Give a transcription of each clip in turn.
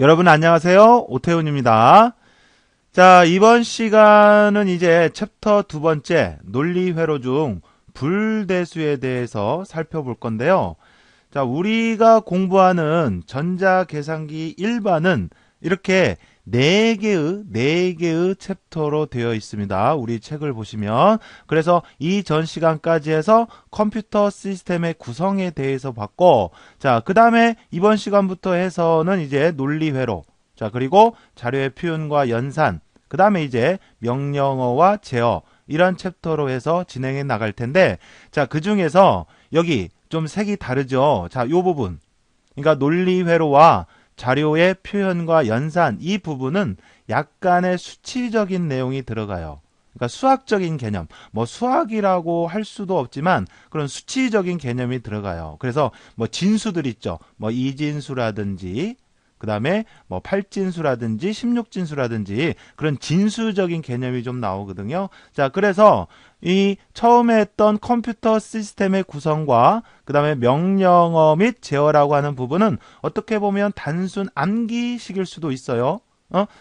여러분 안녕하세요. 오태훈입니다. 자, 이번 시간은 이제 챕터 두 번째 논리회로 중 불대수에 대해서 살펴볼 건데요. 자, 우리가 공부하는 전자계산기 일반은 이렇게 네 개의 챕터로 되어 있습니다. 우리 책을 보시면. 그래서 이 전 시간까지 해서 컴퓨터 시스템의 구성에 대해서 봤고, 자, 그 다음에 이번 시간부터 해서는 이제 논리회로, 자, 그리고 자료의 표현과 연산, 그 다음에 이제 명령어와 제어, 이런 챕터로 해서 진행해 나갈 텐데, 자, 그 중에서 여기 좀 색이 다르죠. 자, 요 부분. 그러니까 논리회로와 자료의 표현과 연산, 이 부분은 약간의 수치적인 내용이 들어가요. 그러니까 수학적인 개념, 뭐 수학이라고 할 수도 없지만 그런 수치적인 개념이 들어가요. 그래서 뭐 진수들 있죠. 뭐 이진수라든지 그 다음에 뭐 8진수라든지 16진수라든지 그런 진수적인 개념이 좀 나오거든요. 자, 그래서 이 처음에 했던 컴퓨터 시스템의 구성과 그 다음에 명령어 및 제어라고 하는 부분은 어떻게 보면 단순 암기식일 수도 있어요.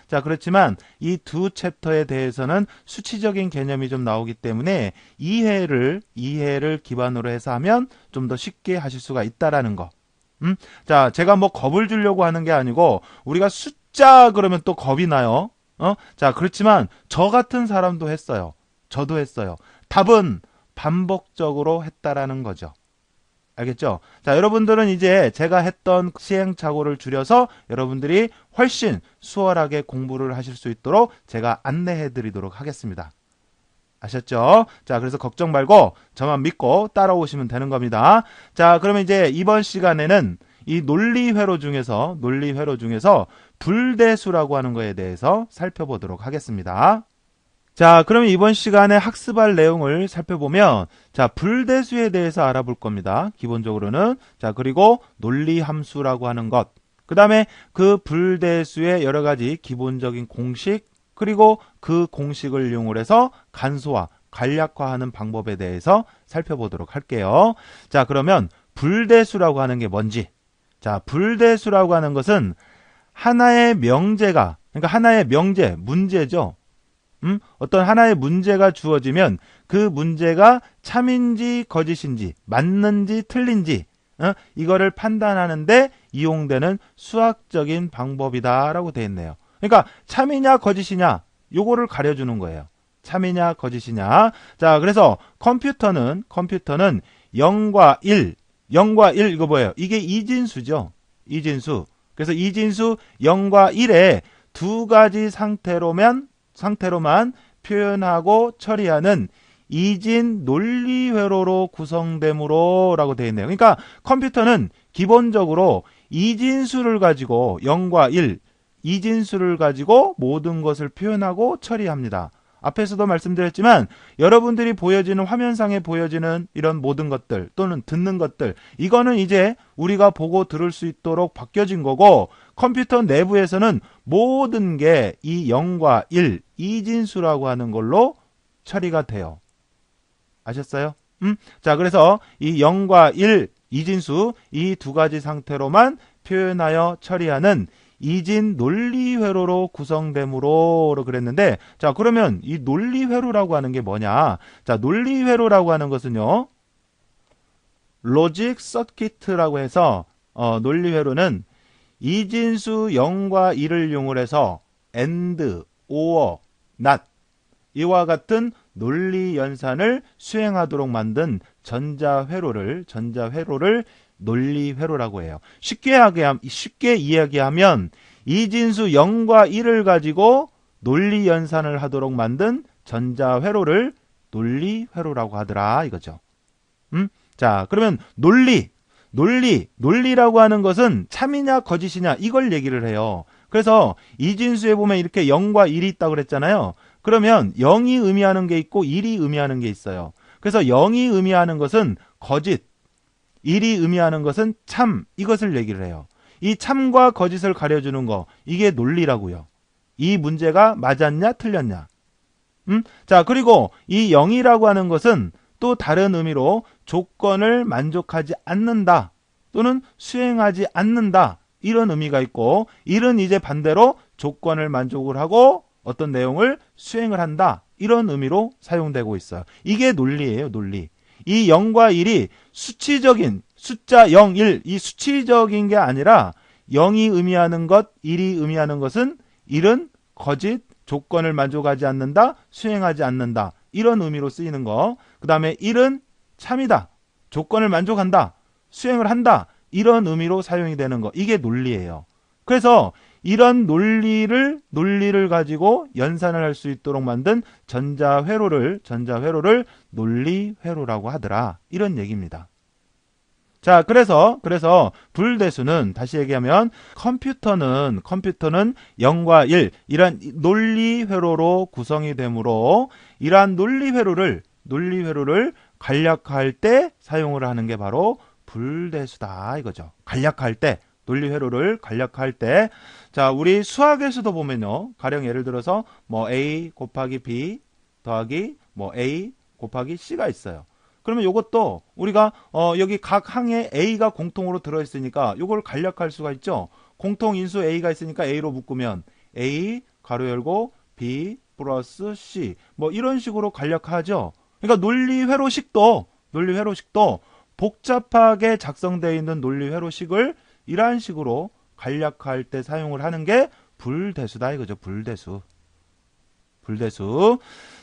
자, 그렇지만 이 두 챕터에 대해서는 수치적인 개념이 좀 나오기 때문에 이해를 기반으로 해서 하면 좀 더 쉽게 하실 수가 있다라는 거. 자, 제가 뭐 겁을 주려고 하는 게 아니고 우리가 숫자 그러면 또 겁이 나요. 자, 그렇지만 저 같은 사람도 했어요. 저도 했어요. 답은 반복적으로 했다라는 거죠. 알겠죠? 자, 여러분들은 이제 제가 했던 시행착오를 줄여서 여러분들이 훨씬 수월하게 공부를 하실 수 있도록 제가 안내해 드리도록 하겠습니다. 아셨죠? 자, 그래서 걱정 말고 저만 믿고 따라오시면 되는 겁니다. 자, 그러면 이제 이번 시간에는 이 논리회로 중에서 불대수라고 하는 거에 대해서 살펴보도록 하겠습니다. 자, 그러면 이번 시간에 학습할 내용을 살펴보면, 자, 불대수에 대해서 알아볼 겁니다. 기본적으로는. 자, 그리고 논리함수라고 하는 것. 그 다음에 그 불대수의 여러 가지 기본적인 공식, 그리고 그 공식을 이용해서 간소화, 간략화하는 방법에 대해서 살펴보도록 할게요. 자, 그러면 불대수라고 하는 게 뭔지. 자, 불대수라고 하는 것은 하나의 명제가, 그러니까 하나의 명제, 문제죠. 어떤 하나의 문제가 주어지면 그 문제가 참인지 거짓인지 맞는지 틀린지 이거를 판단하는데 이용되는 수학적인 방법이다라고 되어 있네요. 그러니까 참이냐 거짓이냐 요거를 가려주는 거예요. 참이냐 거짓이냐. 자, 그래서 컴퓨터는 0과 1 이거 뭐예요? 이게 이진수죠. 이진수. 그래서 이진수 0과 1에 두 가지 상태로만 표현하고 처리하는 이진 논리회로로 구성되므로 라고 되어 있네요. 그러니까 컴퓨터는 기본적으로 이진수를 가지고 0과 1, 이진수를 가지고 모든 것을 표현하고 처리합니다. 앞에서도 말씀드렸지만 여러분들이 보여지는 화면상에 보여지는 이런 모든 것들 또는 듣는 것들 이거는 이제 우리가 보고 들을 수 있도록 바뀌어진 거고 컴퓨터 내부에서는 모든 게 이 0과 1 이진수라고 하는 걸로 처리가 돼요. 아셨어요? 자, 그래서 이 0과 1 이진수 이 두 가지 상태로만 표현하여 처리하는 이진 논리회로로 구성되므로 그랬는데 자, 그러면 이 논리회로라고 하는 게 뭐냐? 자, 논리회로라고 하는 것은요. 로직 서킷이라고 해서 논리회로는 이진수 0과 1을 이용해서 and, or, not 이와 같은 논리 연산을 수행하도록 만든 전자회로를 논리회로라고 해요. 쉽게 이야기하면 이진수 0과 1을 가지고 논리 연산을 하도록 만든 전자회로를 논리회로라고 하더라 이거죠. 자, 그러면 논리라고 하는 것은 참이냐 거짓이냐 이걸 얘기를 해요. 그래서 이진수에 보면 이렇게 0과 1이 있다고 그랬잖아요. 그러면 0이 의미하는 게 있고 1이 의미하는 게 있어요. 그래서 0이 의미하는 것은 거짓, 1이 의미하는 것은 참, 이것을 얘기를 해요. 이 참과 거짓을 가려주는 거, 이게 논리라고요. 이 문제가 맞았냐 틀렸냐. 자, 그리고 이 0이라고 하는 것은 또 다른 의미로 조건을 만족하지 않는다 또는 수행하지 않는다 이런 의미가 있고, 일은 이제 반대로 조건을 만족을 하고 어떤 내용을 수행을 한다, 이런 의미로 사용되고 있어요. 이게 논리예요, 논리. 이 0과 1이 수치적인 숫자 0, 1, 이 수치적인 게 아니라 0이 의미하는 것, 1이 의미하는 것은 일은 거짓, 조건을 만족하지 않는다, 수행하지 않는다, 이런 의미로 쓰이는 거. 그 다음에 1은 참이다, 조건을 만족한다, 수행을 한다, 이런 의미로 사용이 되는 거. 이게 논리예요. 그래서 이런 논리를 가지고 연산을 할 수 있도록 만든 전자회로를 논리회로라고 하더라, 이런 얘기입니다. 자, 그래서 불대수는, 다시 얘기하면 컴퓨터는 0과 1, 이란 논리회로로 구성이 되므로 이러한 논리회로를 간략화할 때 사용을 하는 게 바로 불대수다, 이거죠. 간략화할 때, 논리회로를 간략화할 때. 자, 우리 수학에서도 보면요, 가령 예를 들어서 뭐 A 곱하기 B 더하기 뭐 A 곱하기 C가 있어요. 그러면 이것도 우리가 여기 각 항에 A가 공통으로 들어있으니까 이걸 간략화할 수가 있죠. 공통 인수 A가 있으니까 A로 묶으면 A 가로 열고 B 플러스 C, 뭐 이런 식으로 간략화하죠. 그러니까 논리회로식도 복잡하게 작성되어 있는 논리회로식을 이러한 식으로 간략화할 때 사용을 하는 게 불대수다, 이거죠. 불대수.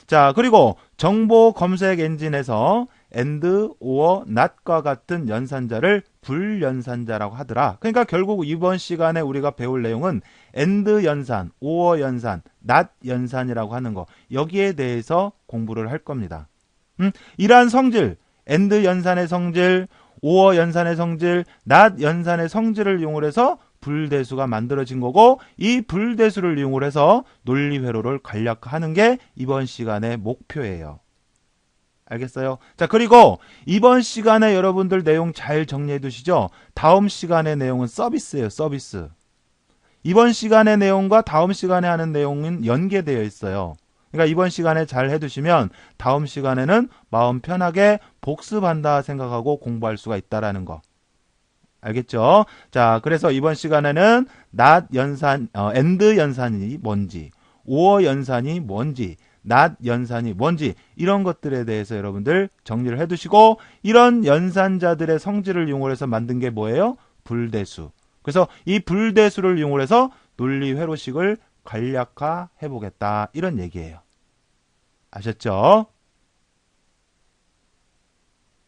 자, 그리고 정보 검색 엔진에서 and, or, not과 같은 연산자를 불연산자라고 하더라. 그러니까 결국 이번 시간에 우리가 배울 내용은 and 연산, or 연산, not 연산이라고 하는 거, 여기에 대해서 공부를 할 겁니다. 이러한 성질, and 연산의 성질, or 연산의 성질, not 연산의 성질을 이용해서 불대수가 만들어진 거고, 이 불대수를 이용해서 논리회로를 간략화하는 게 이번 시간의 목표예요. 알겠어요? 자, 그리고 이번 시간에 여러분들 내용 잘 정리해 두시죠? 다음 시간의 내용은 서비스예요, 서비스. 이번 시간의 내용과 다음 시간에 하는 내용은 연계되어 있어요. 그러니까 이번 시간에 잘 해두시면 다음 시간에는 마음 편하게 복습한다 생각하고 공부할 수가 있다라는 거. 알겠죠? 자, 그래서 이번 시간에는 not 연산, and 연산이 뭔지, or 연산이 뭔지, not 연산이 뭔지, 이런 것들에 대해서 여러분들 정리를 해두시고, 이런 연산자들의 성질을 이용해서 만든 게 뭐예요? 불대수. 그래서 이 불대수를 이용해서 논리회로식을 간략화 해보겠다, 이런 얘기예요. 아셨죠?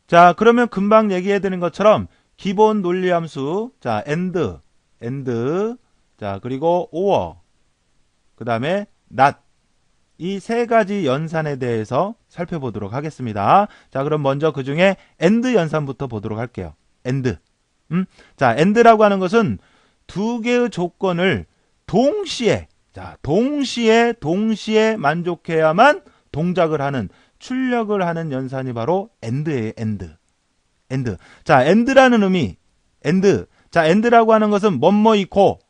자, 그러면 금방 얘기해드린 것처럼 기본 논리함수, 자, and, 자, 그리고 or, 그 다음에 not, 이 세 가지 연산에 대해서 살펴보도록 하겠습니다. 자, 그럼 먼저 그 중에 and 연산부터 보도록 할게요. and. 자, and라고 하는 것은 두 개의 조건을 동시에 만족해야만 동작을 하는, 출력을 하는 연산이 바로 and예요, and. 자, and라는 의미, 자, and라고 하는 것은 뭐뭐 있고,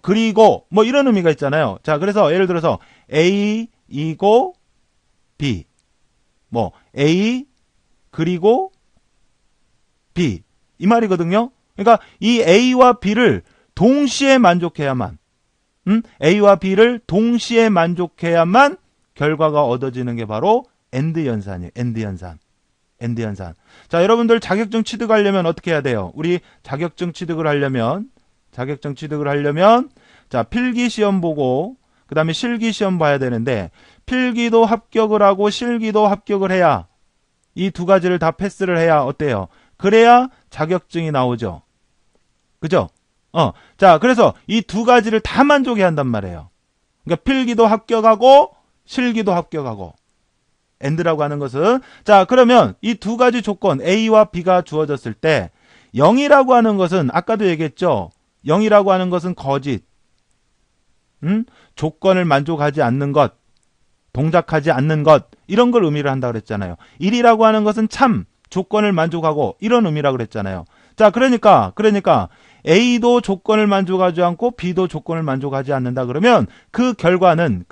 그리고, 뭐 이런 의미가 있잖아요. 자, 그래서 예를 들어서 A 이고 B, 뭐 A 그리고 B, 이 말이거든요. 그러니까 이 A와 B를 동시에 만족해야만, A와 B를 동시에 만족해야만 결과가 얻어지는 게 바로 and 연산이에요. and 연산. 자, 여러분들 자격증 취득하려면 어떻게 해야 돼요? 우리 자격증 취득을 하려면, 자, 필기 시험 보고, 그 다음에 실기 시험 봐야 되는데, 필기도 합격을 하고 실기도 합격을 해야, 이 두 가지를 다 패스를 해야 어때요? 그래야 자격증이 나오죠. 그죠? 자, 그래서 이 두 가지를 다 만족해야 한단 말이에요. 그러니까 필기도 합격하고 실기도 합격하고. and라고 하는 것은, 자, 그러면 이 두 가지 조건 A와 B가 주어졌을 때 0이라고 하는 것은 아까도 얘기했죠. 0이라고 하는 것은 거짓, 조건을 만족하지 않는 것, 동작하지 않는 것, 이런 걸 의미를 한다고 그랬잖아요. 1이라고 하는 것은 참, 조건을 만족하고, 이런 의미라고 그랬잖아요. 자, 그러니까 A도 조건을 만족하지 않고 B도 조건을 만족하지 않는다 그러면 그 결과는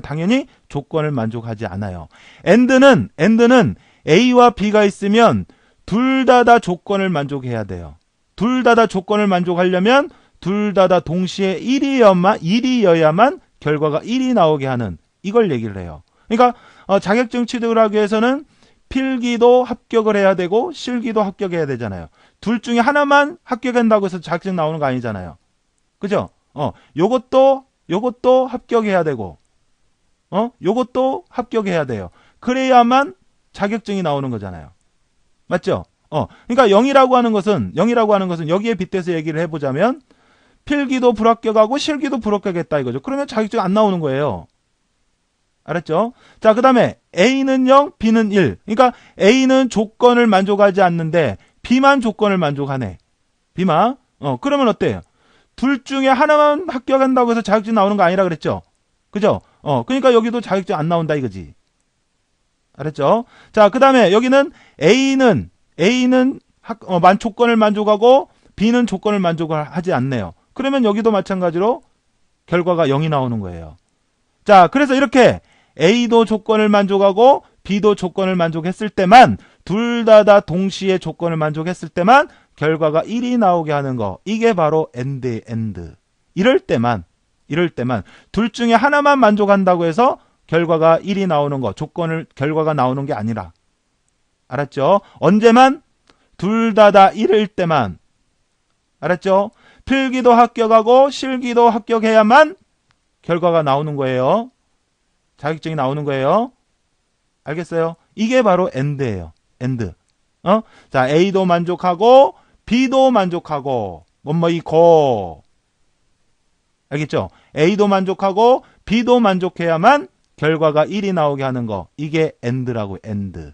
당연히 조건을 만족하지 않아요. and는 A와 B가 있으면 둘 다 조건을 만족해야 돼요. 둘 다 조건을 만족하려면 둘 다 동시에 1이어야만 결과가 1이 나오게 하는 이걸 얘기를 해요. 그러니까 자격증 취득을 하기 위해서는 필기도 합격을 해야 되고 실기도 합격해야 되잖아요. 둘 중에 하나만 합격한다고 해서 자격증 나오는 거 아니잖아요. 그죠? 요것도 합격해야 되고 요것도 합격해야 돼요. 그래야만 자격증이 나오는 거잖아요. 맞죠? 그러니까 0이라고 하는 것은 여기에 빗대서 얘기를 해보자면 필기도 불합격하고 실기도 불합격했다 이거죠. 그러면 자격증 안 나오는 거예요. 알았죠? 자, 그 다음에 A는 0, B는 1. 그러니까 A는 조건을 만족하지 않는데 B만 조건을 만족하네. B만. 그러면 어때요? 둘 중에 하나만 합격한다고 해서 자격증 나오는 거 아니라 그랬죠? 그죠? 그러니까 여기도 자격증 안 나온다 이거지. 알았죠? 자, 그 다음에 여기는 A는 조건을 만족하고 B는 조건을 만족하지 않네요. 그러면 여기도 마찬가지로 결과가 0이 나오는 거예요. 자, 그래서 이렇게 A도 조건을 만족하고 B도 조건을 만족했을 때만 둘 다 동시에 조건을 만족했을 때만 결과가 1이 나오게 하는 거. 이게 바로 AND. 이럴 때만 둘 중에 하나만 만족한다고 해서 결과가 1이 나오는 거. 결과가 나오는 게 아니라. 알았죠? 언제만? 둘 다 1일 때만. 알았죠? 필기도 합격하고 실기도 합격해야만 결과가 나오는 거예요. 자격증이 나오는 거예요. 알겠어요? 이게 바로 AND예요. AND. 자, A도 만족하고 B도 만족하고 뭐이고. 알겠죠? A도 만족하고 B도 만족해야만 결과가 1이 나오게 하는 거. 이게 AND라고. AND.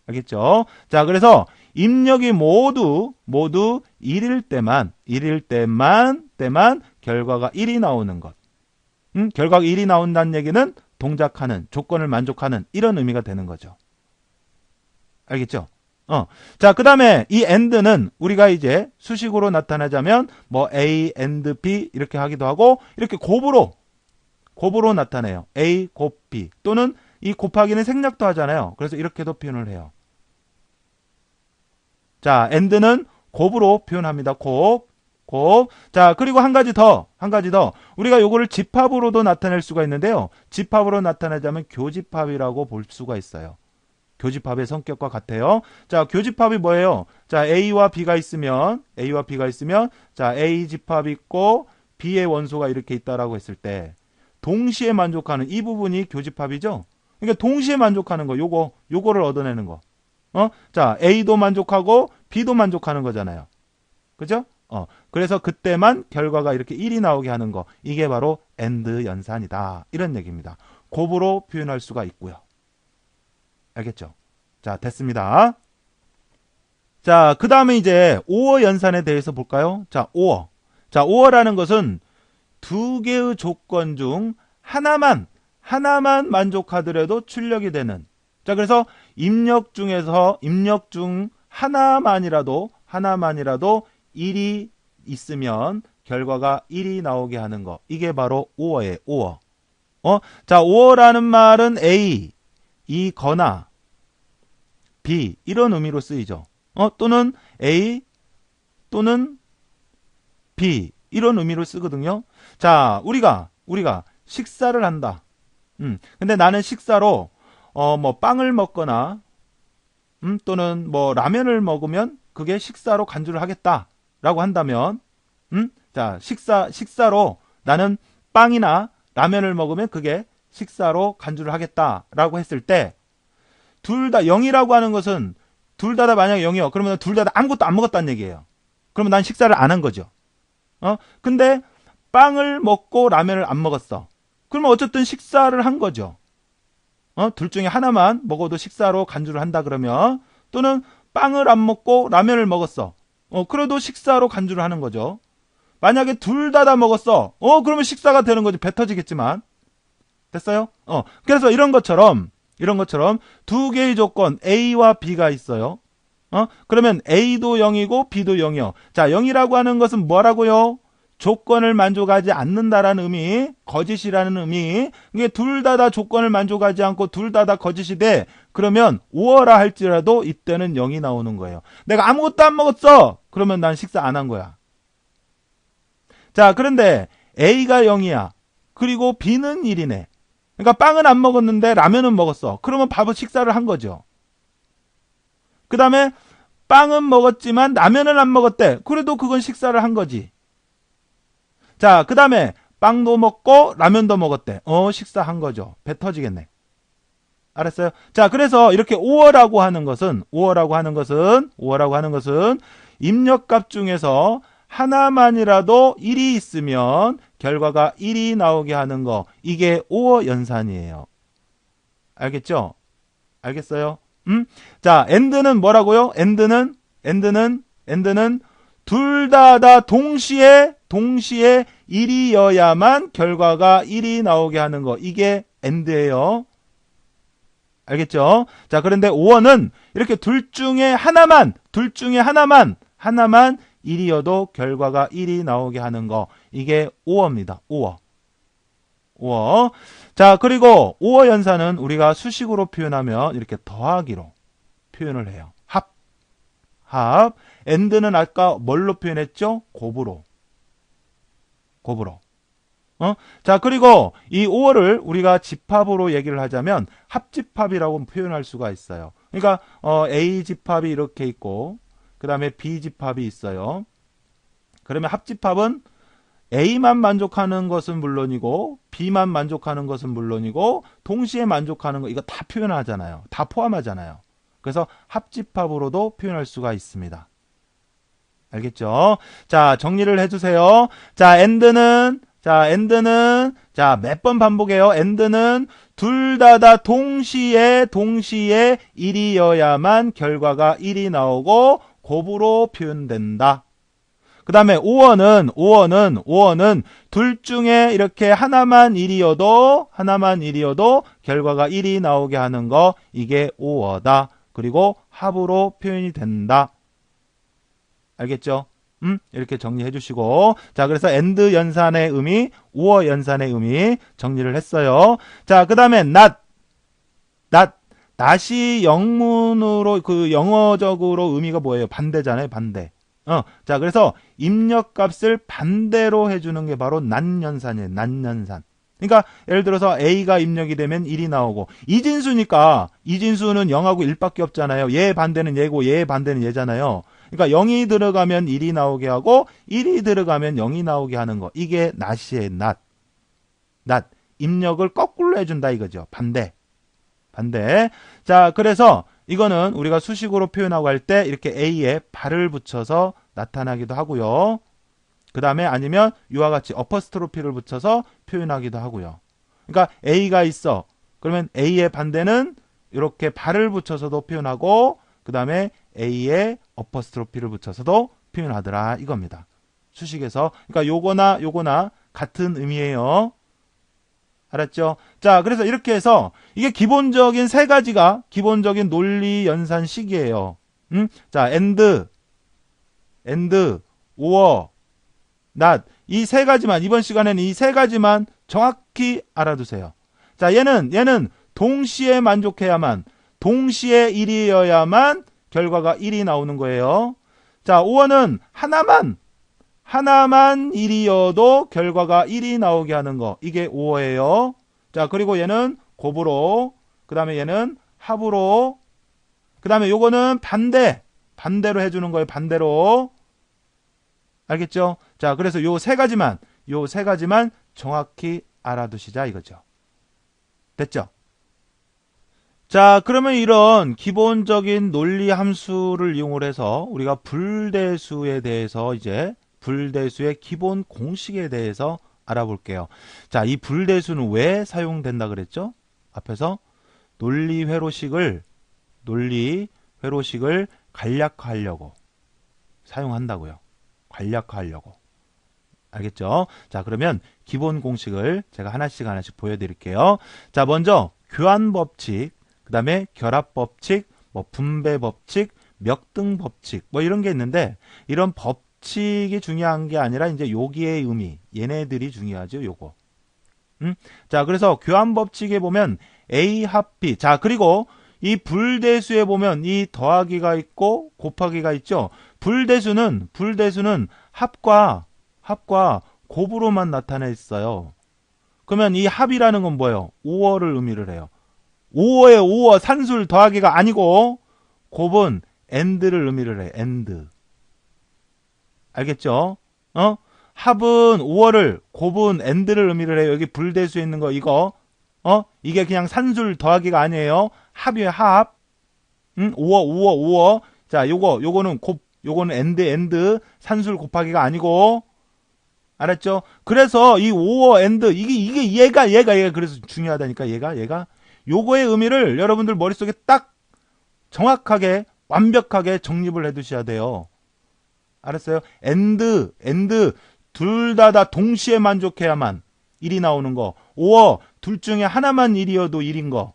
알겠죠? 자, 그래서 입력이 모두 1일 때만 결과가 1이 나오는 것. 결과가 1이 나온다는 얘기는 동작하는, 조건을 만족하는 이런 의미가 되는 거죠. 알겠죠? 자, 그 다음에 이 AND는 우리가 이제 수식으로 나타내자면 뭐 A, AND, B 이렇게 하기도 하고 이렇게 곱으로 나타내요. A, 곱, B 또는 이 곱하기는 생략도 하잖아요. 그래서 이렇게도 표현을 해요. 자, AND는 곱으로 표현합니다. 곱. 자, 그리고 한 가지 더. 우리가 요거를 집합으로도 나타낼 수가 있는데요. 집합으로 나타내자면 교집합이라고 볼 수가 있어요. 교집합의 성격과 같아요. 자, 교집합이 뭐예요? 자, A와 B가 있으면, 자, A 집합 있고, B의 원소가 이렇게 있다라고 했을 때, 동시에 만족하는 이 부분이 교집합이죠? 그러니까 동시에 만족하는 거, 요거를 얻어내는 거. 자, A도 만족하고, B도 만족하는 거잖아요. 그죠? 그래서 그때만 결과가 이렇게 1이 나오게 하는 거. 이게 바로 AND 연산이다. 이런 얘기입니다. 곱으로 표현할 수가 있고요. 알겠죠? 자, 됐습니다. 자, 그 다음에 이제 OR 연산에 대해서 볼까요? 자, OR. 자, OR라는 것은 두 개의 조건 중 하나만 만족하더라도 출력이 되는. 자, 그래서 입력 중 하나만이라도 1이 있으면 결과가 1이 나오게 하는 거. 이게 바로 OR예요. OR. 자, OR라는 말은 A, 이거나 B 이런 의미로 쓰이죠. 또는 A 또는 B 이런 의미로 쓰거든요. 자, 우리가 식사를 한다. 근데 나는 식사로 뭐 빵을 먹거나 또는 뭐 라면을 먹으면 그게 식사로 간주를 하겠다라고 한다면 자, 식사로 나는 빵이나 라면을 먹으면 그게 식사로 간주를 하겠다라고 했을 때 둘 다 0이라고 하는 것은 둘 다 만약에 0이요. 그러면 둘 다 아무것도 안 먹었다는 얘기예요. 그러면 난 식사를 안 한 거죠. 근데 빵을 먹고 라면을 안 먹었어. 그러면 어쨌든 식사를 한 거죠. 둘 중에 하나만 먹어도 식사로 간주를 한다 그러면 또는 빵을 안 먹고 라면을 먹었어. 그래도 식사로 간주를 하는 거죠. 만약에 둘 다 먹었어. 그러면 식사가 되는 거지. 배 터지겠지만. 됐어요? 그래서 이런 것처럼 두 개의 조건 A와 B가 있어요. 그러면 A도 0이고 B도 0이요. 자, 0이라고 하는 것은 뭐라고요? 조건을 만족하지 않는다라는 의미, 거짓이라는 의미. 이게 둘 다 조건을 만족하지 않고 둘 다 거짓이 돼. 그러면 5어라 할지라도 이때는 0이 나오는 거예요. 내가 아무것도 안 먹었어. 그러면 난 식사 안 한 거야. 자, 그런데 A가 0이야. 그리고 B는 1이네. 그러니까 빵은 안 먹었는데 라면은 먹었어. 그러면 밥은 식사를 한 거죠. 그 다음에 빵은 먹었지만 라면은 안 먹었대. 그래도 그건 식사를 한 거지. 자, 그 다음에 빵도 먹고 라면도 먹었대. 식사한 거죠. 배 터지겠네. 알았어요? 자, 그래서 이렇게 5어라고 하는 것은 입력값 중에서 하나만이라도 1이 있으면 결과가 1이 나오게 하는 거. 이게 5어 연산이에요. 알겠죠? 알겠어요? 자, AND는 뭐라고요? AND는 둘 다 동시에 1이어야만 결과가 1이 나오게 하는 거. 이게 AND예요. 알겠죠? 자, 그런데 5어는 이렇게 둘 중에 하나만 1이어도 결과가 1이 나오게 하는 거. 이게 5어입니다. 5어. 자, 그리고 5어 연산은 우리가 수식으로 표현하면 이렇게 더하기로 표현을 해요. 합. AND는 아까 뭘로 표현했죠? 곱으로. 자, 그리고 이 5어를 우리가 집합으로 얘기를 하자면 합집합이라고 표현할 수가 있어요. 그러니까 A 집합이 이렇게 있고 그 다음에 B 집합이 있어요. 그러면 합집합은 A만 만족하는 것은 물론이고 B만 만족하는 것은 물론이고 동시에 만족하는 거 이거 다 표현하잖아요. 다 포함하잖아요. 그래서 합집합으로도 표현할 수가 있습니다. 알겠죠? 자, 정리를 해주세요. 자, AND는 몇 번 반복해요. AND는 둘 다 동시에 1이어야만 결과가 1이 나오고 곱으로 표현된다. 그 다음에 5어는 둘 중에 이렇게 하나만 1이어도 결과가 1이 나오게 하는 거. 이게 5어다. 그리고 합으로 표현이 된다. 알겠죠? 이렇게 정리해 주시고. 자, 그래서 AND 연산의 의미, 5어 연산의 의미 정리를 했어요. 자, 그 다음에 not이 영문으로 영어적으로 의미가 뭐예요? 반대잖아요, 반대. 자, 그래서 입력값을 반대로 해주는 게 바로 not 연산이에요, not 연산. 그러니까 예를 들어서 A가 입력이 되면 1이 나오고 이진수니까 이진수는 0하고 1밖에 없잖아요. 얘 반대는 얘고 얘 반대는 얘잖아요. 그러니까 0이 들어가면 1이 나오게 하고 1이 들어가면 0이 나오게 하는 거. 이게 not이에요. not. 입력을 거꾸로 해준다 이거죠. 반대. 자, 그래서 이거는 우리가 수식으로 표현하고 할 때 이렇게 A에 발을 붙여서 나타나기도 하고요. 그 다음에 아니면 이와 같이 어퍼스트로피를 붙여서 표현하기도 하고요. 그러니까 A가 있어. 그러면 A의 반대는 이렇게 발을 붙여서도 표현하고 그 다음에 A에 어퍼스트로피를 붙여서도 표현하더라 이겁니다. 수식에서. 그러니까 요거나 같은 의미예요. 알았죠? 자, 그래서 이렇게 해서 이게 기본적인 세 가지가 기본적인 논리 연산식이에요. 자, AND, 5어, not 이 세 가지만 이번 시간에는 이 세 가지만 정확히 알아두세요. 자, 얘는 동시에 만족해야만 동시에 1이어야만 결과가 1이 나오는 거예요. 자, 5어는 하나만 1이어도 결과가 1이 나오게 하는 거. 이게 5어예요. 자, 그리고 얘는 곱으로, 그 다음에 얘는 합으로, 그 다음에 요거는 반대로 해주는 거예요. 반대로. 알겠죠? 자, 그래서 요 세 가지만 정확히 알아두시자 이거죠. 됐죠? 자, 그러면 이런 기본적인 논리 함수를 이용을 해서 우리가 불대수에 대해서 이제 불대수의 기본 공식에 대해서 알아볼게요. 자, 이 불대수는 왜 사용된다 그랬죠? 앞에서 논리 회로식을 간략화하려고 사용한다고요. 간략화하려고. 알겠죠? 자, 그러면 기본 공식을 제가 하나씩 보여드릴게요. 자, 먼저 교환법칙, 그 다음에 결합법칙, 분배법칙, 몇등법칙 이런 게 있는데 이런 법칙이 중요한 게 아니라 이제 여기의 의미, 얘네들이 중요하죠, 요거. 자, 그래서 교환 법칙에 보면 A 합 B. 자, 그리고 이 불대수에 보면 이 더하기가 있고 곱하기가 있죠. 불대수는 합과 곱으로만 나타내 있어요. 그러면 이 합이라는 건 뭐예요? 5어를 의미를 해요. 5어에 5어 산술 더하기가 아니고 곱은 and를 의미를 해. and. 알겠죠? 합은 5어를, 곱은 and를 의미를 해요. 여기 불대수에 있는 거 이거. 이게 그냥 산술 더하기가 아니에요. 합이에요, 합. 5어. 자, 요거는 요거는 and, 산술 곱하기가 아니고. 알았죠? 그래서 이 5어 and, 이게 얘가 그래서 중요하다니까, 얘가. 요거의 의미를 여러분들 머릿속에 딱 정확하게, 완벽하게 정립을 해 두셔야 돼요. 알았어요? and, 둘 다 동시에 만족해야만 1이 나오는 거. 5어, 둘 중에 하나만 1이어도 1인 거.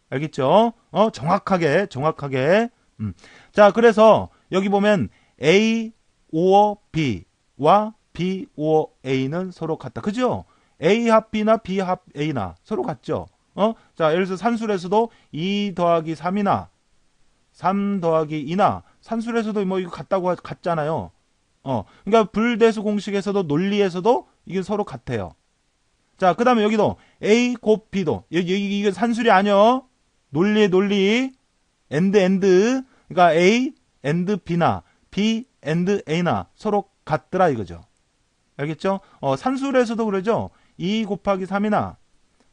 알겠죠? 정확하게. 자, 그래서 여기 보면 A, 5어, B와 B, 5어, A는 서로 같다. 그죠? A 합 B나 B 합 A나 서로 같죠? 자, 예를 들어서 산술에서도 2 더하기 3이나 3 더하기 2나 산술에서도 뭐 이거 같잖아요. 그러니까 불대수 공식에서도 논리에서도 이게 서로 같아요. 자, 그 다음에 여기도 A 곱 B도 이게 산술이 아니요. 논리 and 그러니까 A and B나 B and A나 서로 같더라 이거죠. 알겠죠? 산술에서도 그러죠. 2 곱하기 3이나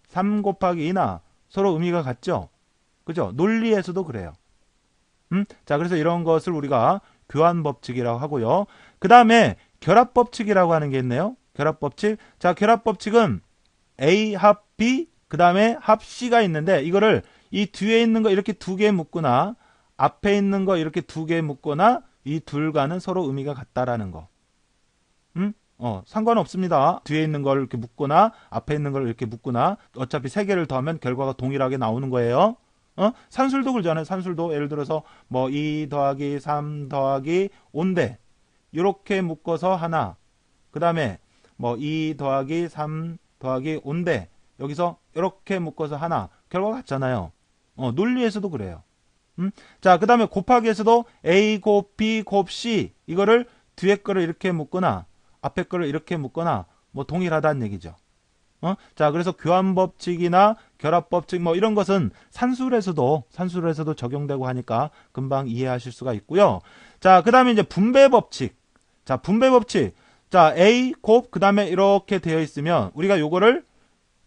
3 곱하기 2나 서로 의미가 같죠. 그죠? 논리에서도 그래요. 자, 그래서 이런 것을 우리가 교환법칙이라고 하고요. 그 다음에 결합법칙이라고 하는 게 있네요. 결합법칙. 자, 결합법칙은 A 합 B, 그 다음에 합 C가 있는데, 이거를 이 뒤에 있는 거 이렇게 두 개 묶거나, 앞에 있는 거 이렇게 두 개 묶거나, 이 둘과는 서로 의미가 같다라는 거. 상관없습니다. 뒤에 있는 걸 이렇게 묶거나, 앞에 있는 걸 이렇게 묶거나, 어차피 세 개를 더하면 결과가 동일하게 나오는 거예요. 산술도 그러잖아요. 산술도 예를 들어서 뭐 2 더하기 3 더하기 5인데 이렇게 묶어서 하나, 그 다음에 뭐 2 더하기 3 더하기 5인데 여기서 이렇게 묶어서 하나, 결과가 같잖아요. 논리에서도 그래요. 자, 그 다음에 곱하기에서도 A 곱 B 곱 C, 이거를 뒤에 거를 이렇게 묶거나 앞에 거를 이렇게 묶거나 뭐 동일하다는 얘기죠. 자, 그래서 교환법칙이나 결합법칙 뭐 이런 것은 산술에서도 적용되고 하니까 금방 이해하실 수가 있고요. 자, 그 다음에 이제 분배법칙. 자, 분배법칙. 자, A 곱 그 다음에 이렇게 되어 있으면 우리가 요거를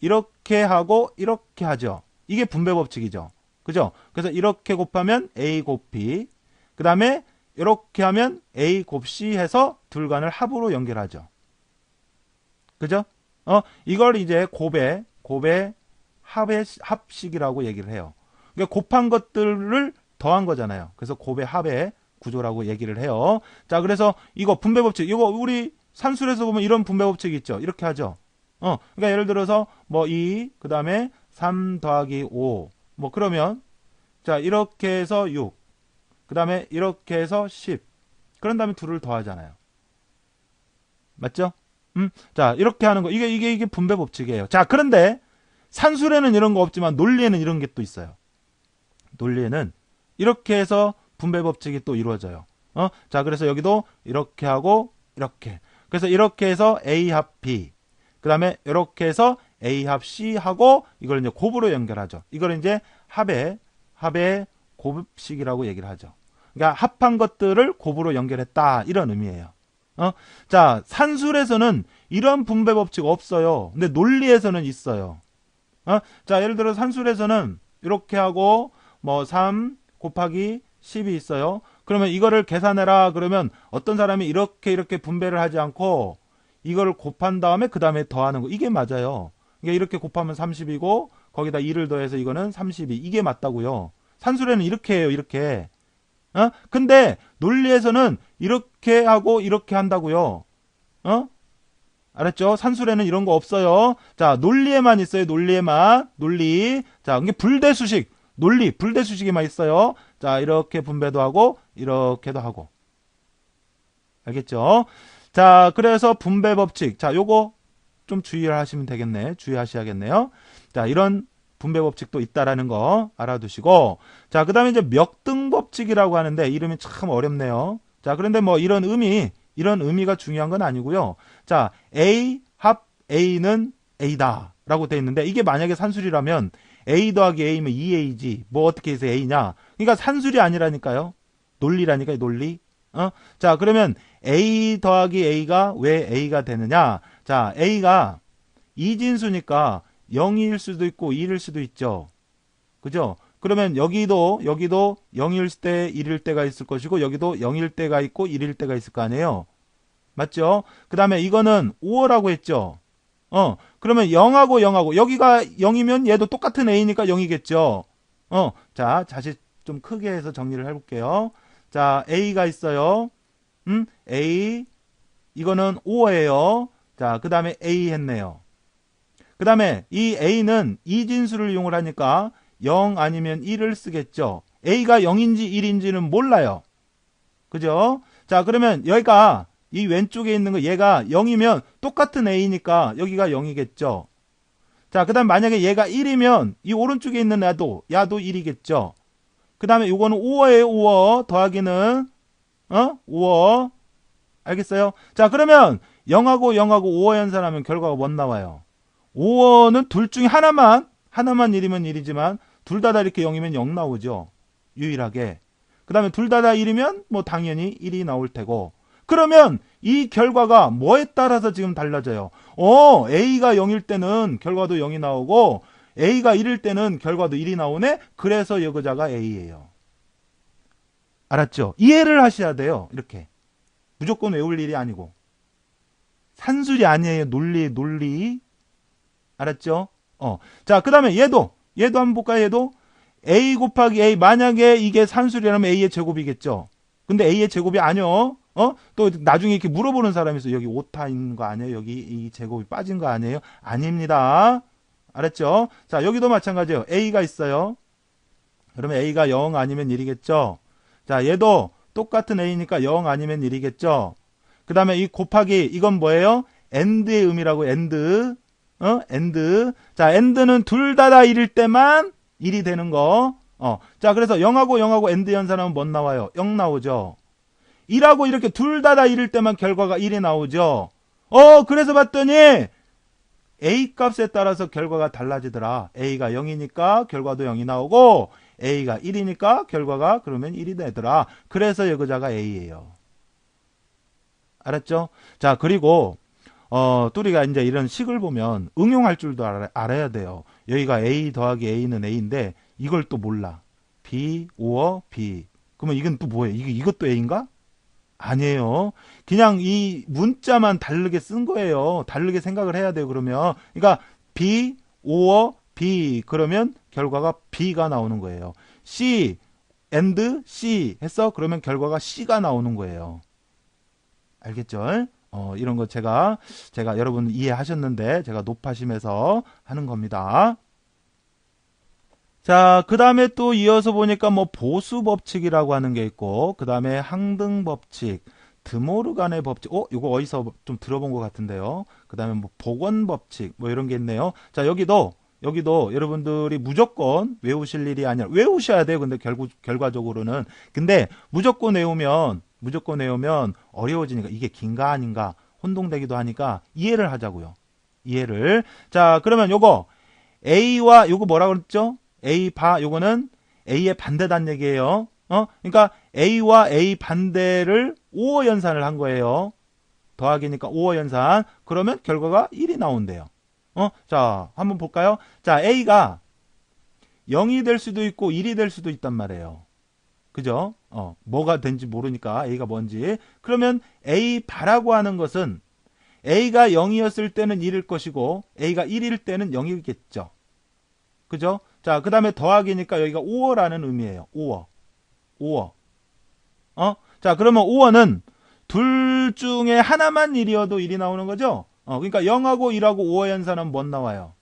이렇게 하고 이렇게 하죠. 이게 분배법칙이죠. 그죠? 그래서 이렇게 곱하면 A 곱 B, 그 다음에 이렇게 하면 A 곱 C 해서 둘간을 합으로 연결하죠. 그죠? 이걸 이제 곱의 합식이라고 얘기를 해요. 그러니까 곱한 것들을 더한 거잖아요. 그래서 곱의 합의 구조라고 얘기를 해요. 자, 그래서 이거 분배법칙, 이거 우리 산술에서 보면 이런 분배법칙이 있죠. 이렇게 하죠. 그러니까 예를 들어서 뭐 2, 그 다음에 3 더하기 5, 뭐 그러면 자, 이렇게 해서 6, 그 다음에 이렇게 해서 10, 그런 다음에 둘을 더하잖아요. 맞죠? 자, 이렇게 하는 거. 이게 분배법칙이에요. 자, 그런데 산술에는 이런 거 없지만 논리에는 이런 게 또 있어요. 논리에는 이렇게 해서 분배법칙이 또 이루어져요. 자, 그래서 여기도 이렇게 하고 이렇게. 그래서 이렇게 해서 A 합 B. 그 다음에 이렇게 해서 A 합 C 하고 이걸 이제 곱으로 연결하죠. 이걸 이제 합의 곱식이라고 얘기를 하죠. 그러니까 합한 것들을 곱으로 연결했다. 이런 의미예요. 자, 산술에서는 이런 분배법칙 없어요. 근데 논리에서는 있어요. 자, 예를 들어 산술에서는 이렇게 하고 뭐 3 곱하기 10이 있어요. 그러면 이거를 계산해라. 그러면 어떤 사람이 이렇게 분배를 하지 않고 이거를 곱한 다음에 그 다음에 더하는 거. 이게 맞아요. 그러니까 이렇게 곱하면 30이고 거기다 2를 더해서 이거는 32. 이게 맞다고요. 산술에는 이렇게 해요. 이렇게. 근데 논리에서는 이렇게 하고 이렇게 한다고요. 알았죠? 산술에는 이런 거 없어요. 자, 논리에만 있어요. 논리에만. 논리. 자, 이게 불대수식. 논리, 불대수식에만 있어요. 자, 이렇게 분배도 하고 이렇게도 하고. 알겠죠? 자, 그래서 분배 법칙. 자, 요거 좀 주의를 하시면 되겠네. 주의하셔야겠네요. 자, 이런 분배 법칙도 있다라는 거 알아두시고. 자, 그 다음에 이제 몇등 법칙이라고 하는데 이름이 참 어렵네요. 자, 그런데 뭐 이런 의미가 중요한 건 아니고요. 자, A 합 A는 A다. 라고 돼 있는데 이게 만약에 산술이라면 A 더하기 A면 2A지. 뭐 어떻게 해서 A냐? 그러니까 산술이 아니라니까요. 논리라니까요, 논리. 자, 그러면 A 더하기 A가 왜 A가 되느냐? 자, A가 이진수니까 0일 수도 있고 1일 수도 있죠. 그죠? 그러면 여기도 0일 때 1일 때가 있을 것이고 여기도 0일 때가 있고 1일 때가 있을 거 아니에요. 맞죠? 그 다음에 이거는 5호라고 했죠. 그러면 0하고 여기가 0이면 얘도 똑같은 A니까 0이겠죠. 자, 다시 좀 크게 해서 정리를 해볼게요. 자, A가 있어요. A 이거는 5예요. 자, 그 다음에 A 했네요. 그 다음에 이 A는 이진수를 이용을 하니까 0 아니면 1을 쓰겠죠. A가 0인지 1인지는 몰라요. 그죠? 자, 그러면 여기가 이 왼쪽에 있는 거 얘가 0이면 똑같은 A니까 여기가 0이겠죠. 자, 그 다음 만약에 얘가 1이면 이 오른쪽에 있는 야도 1이겠죠. 그 다음에 요거는 5어예요. 5어 더하기는 5어 알겠어요? 자, 그러면 0하고 5어 연산하면 결과가 뭐 나와요? 5어는 둘 중에 하나만 1이면 1이지만 둘 다 이렇게 0이면 0 나오죠. 유일하게. 그 다음에 둘 다 1이면 뭐 당연히 1이 나올 테고. 그러면 이 결과가 뭐에 따라서 지금 달라져요? A가 0일 때는 결과도 0이 나오고 A가 1일 때는 결과도 1이 나오네? 그래서 여기자가 A예요. 알았죠? 이해를 하셔야 돼요. 이렇게. 무조건 외울 일이 아니고. 산술이 아니에요. 논리. 알았죠? 자, 그 다음에 얘도 한번 볼까요? 얘도 A 곱하기 A. 만약에 이게 산술이라면 A의 제곱이겠죠? 근데 A의 제곱이 아니요. 또 나중에 이렇게 물어보는 사람이 있어요. 여기 오타 있는 거 아니에요? 여기 이 제곱이 빠진 거 아니에요? 아닙니다. 알았죠? 자, 여기도 마찬가지예요. A가 있어요. 그러면 A가 0 아니면 1이겠죠? 자, 얘도 똑같은 A니까 0 아니면 1이겠죠? 그 다음에 이 곱하기, 이건 뭐예요? AND의 의미라고, AND. AND. 자, AND는 둘 다 1일 때만 1이 되는 거. 자, 그래서 0하고 AND 연산하면 뭐 나와요? 0 나오죠? 1하고 이렇게 둘 다 1일 때만 결과가 1이 나오죠? 그래서 봤더니, A 값에 따라서 결과가 달라지더라. A가 0이니까 결과도 0이 나오고, A가 1이니까 결과가 그러면 1이 되더라. 그래서 여기자가 A예요. 알았죠? 자, 그리고 또 우리가 이제 이런 식을 보면 응용할 줄도 알아야 돼요. 여기가 A 더하기 A는 A인데 이걸 또 몰라. B, 5어, B. 그러면 이건 또 뭐예요? 이것도 A인가? 아니에요. 그냥 이 문자만 다르게 쓴 거예요. 다르게 생각을 해야 돼요. 그러면 그러니까 B, 5어, B 그러면 결과가 B가 나오는 거예요. C, and C 했어? 그러면 결과가 C가 나오는 거예요. 알겠죠? 이런 거 제가 여러분 이해하셨는데 제가 높아심에서 하는 겁니다. 자, 그 다음에 또 이어서 보니까 뭐 보수 법칙이라고 하는 게 있고, 그 다음에 항등 법칙, 드모르간의 법칙, 이거 어디서 좀 들어본 것 같은데요. 그 다음에 뭐 복원 법칙, 뭐 이런 게 있네요. 자, 여기도 여러분들이 무조건 외우실 일이 아니라, 외우셔야 돼요. 근데 결과적으로는. 근데 무조건 외우면 어려워지니까 이게 긴가 아닌가 혼동되기도 하니까 이해를 하자고요. 이해를. 자, 그러면 요거 A와 요거 뭐라 그랬죠? A 바 요거는 A의 반대단 얘기예요. 그러니까 A와 A 반대를 5어 연산을 한 거예요. 더하기니까 5어 연산. 그러면 결과가 1이 나온대요. 자, 한번 볼까요? 자, A가 0이 될 수도 있고 1이 될 수도 있단 말이에요. 그죠? 뭐가 된지 모르니까 A가 뭔지. 그러면 A 바라고 하는 것은 A가 0이었을 때는 1일 것이고 A가 1일 때는 0이겠죠. 그죠? 자, 그 다음에 더하기니까 여기가 5어라는 의미예요. 5어. 자, 그러면 5어는 둘 중에 하나만 1이어도 1이 나오는 거죠? 그러니까 0하고 1하고 5어 연산하면 뭐 나와요?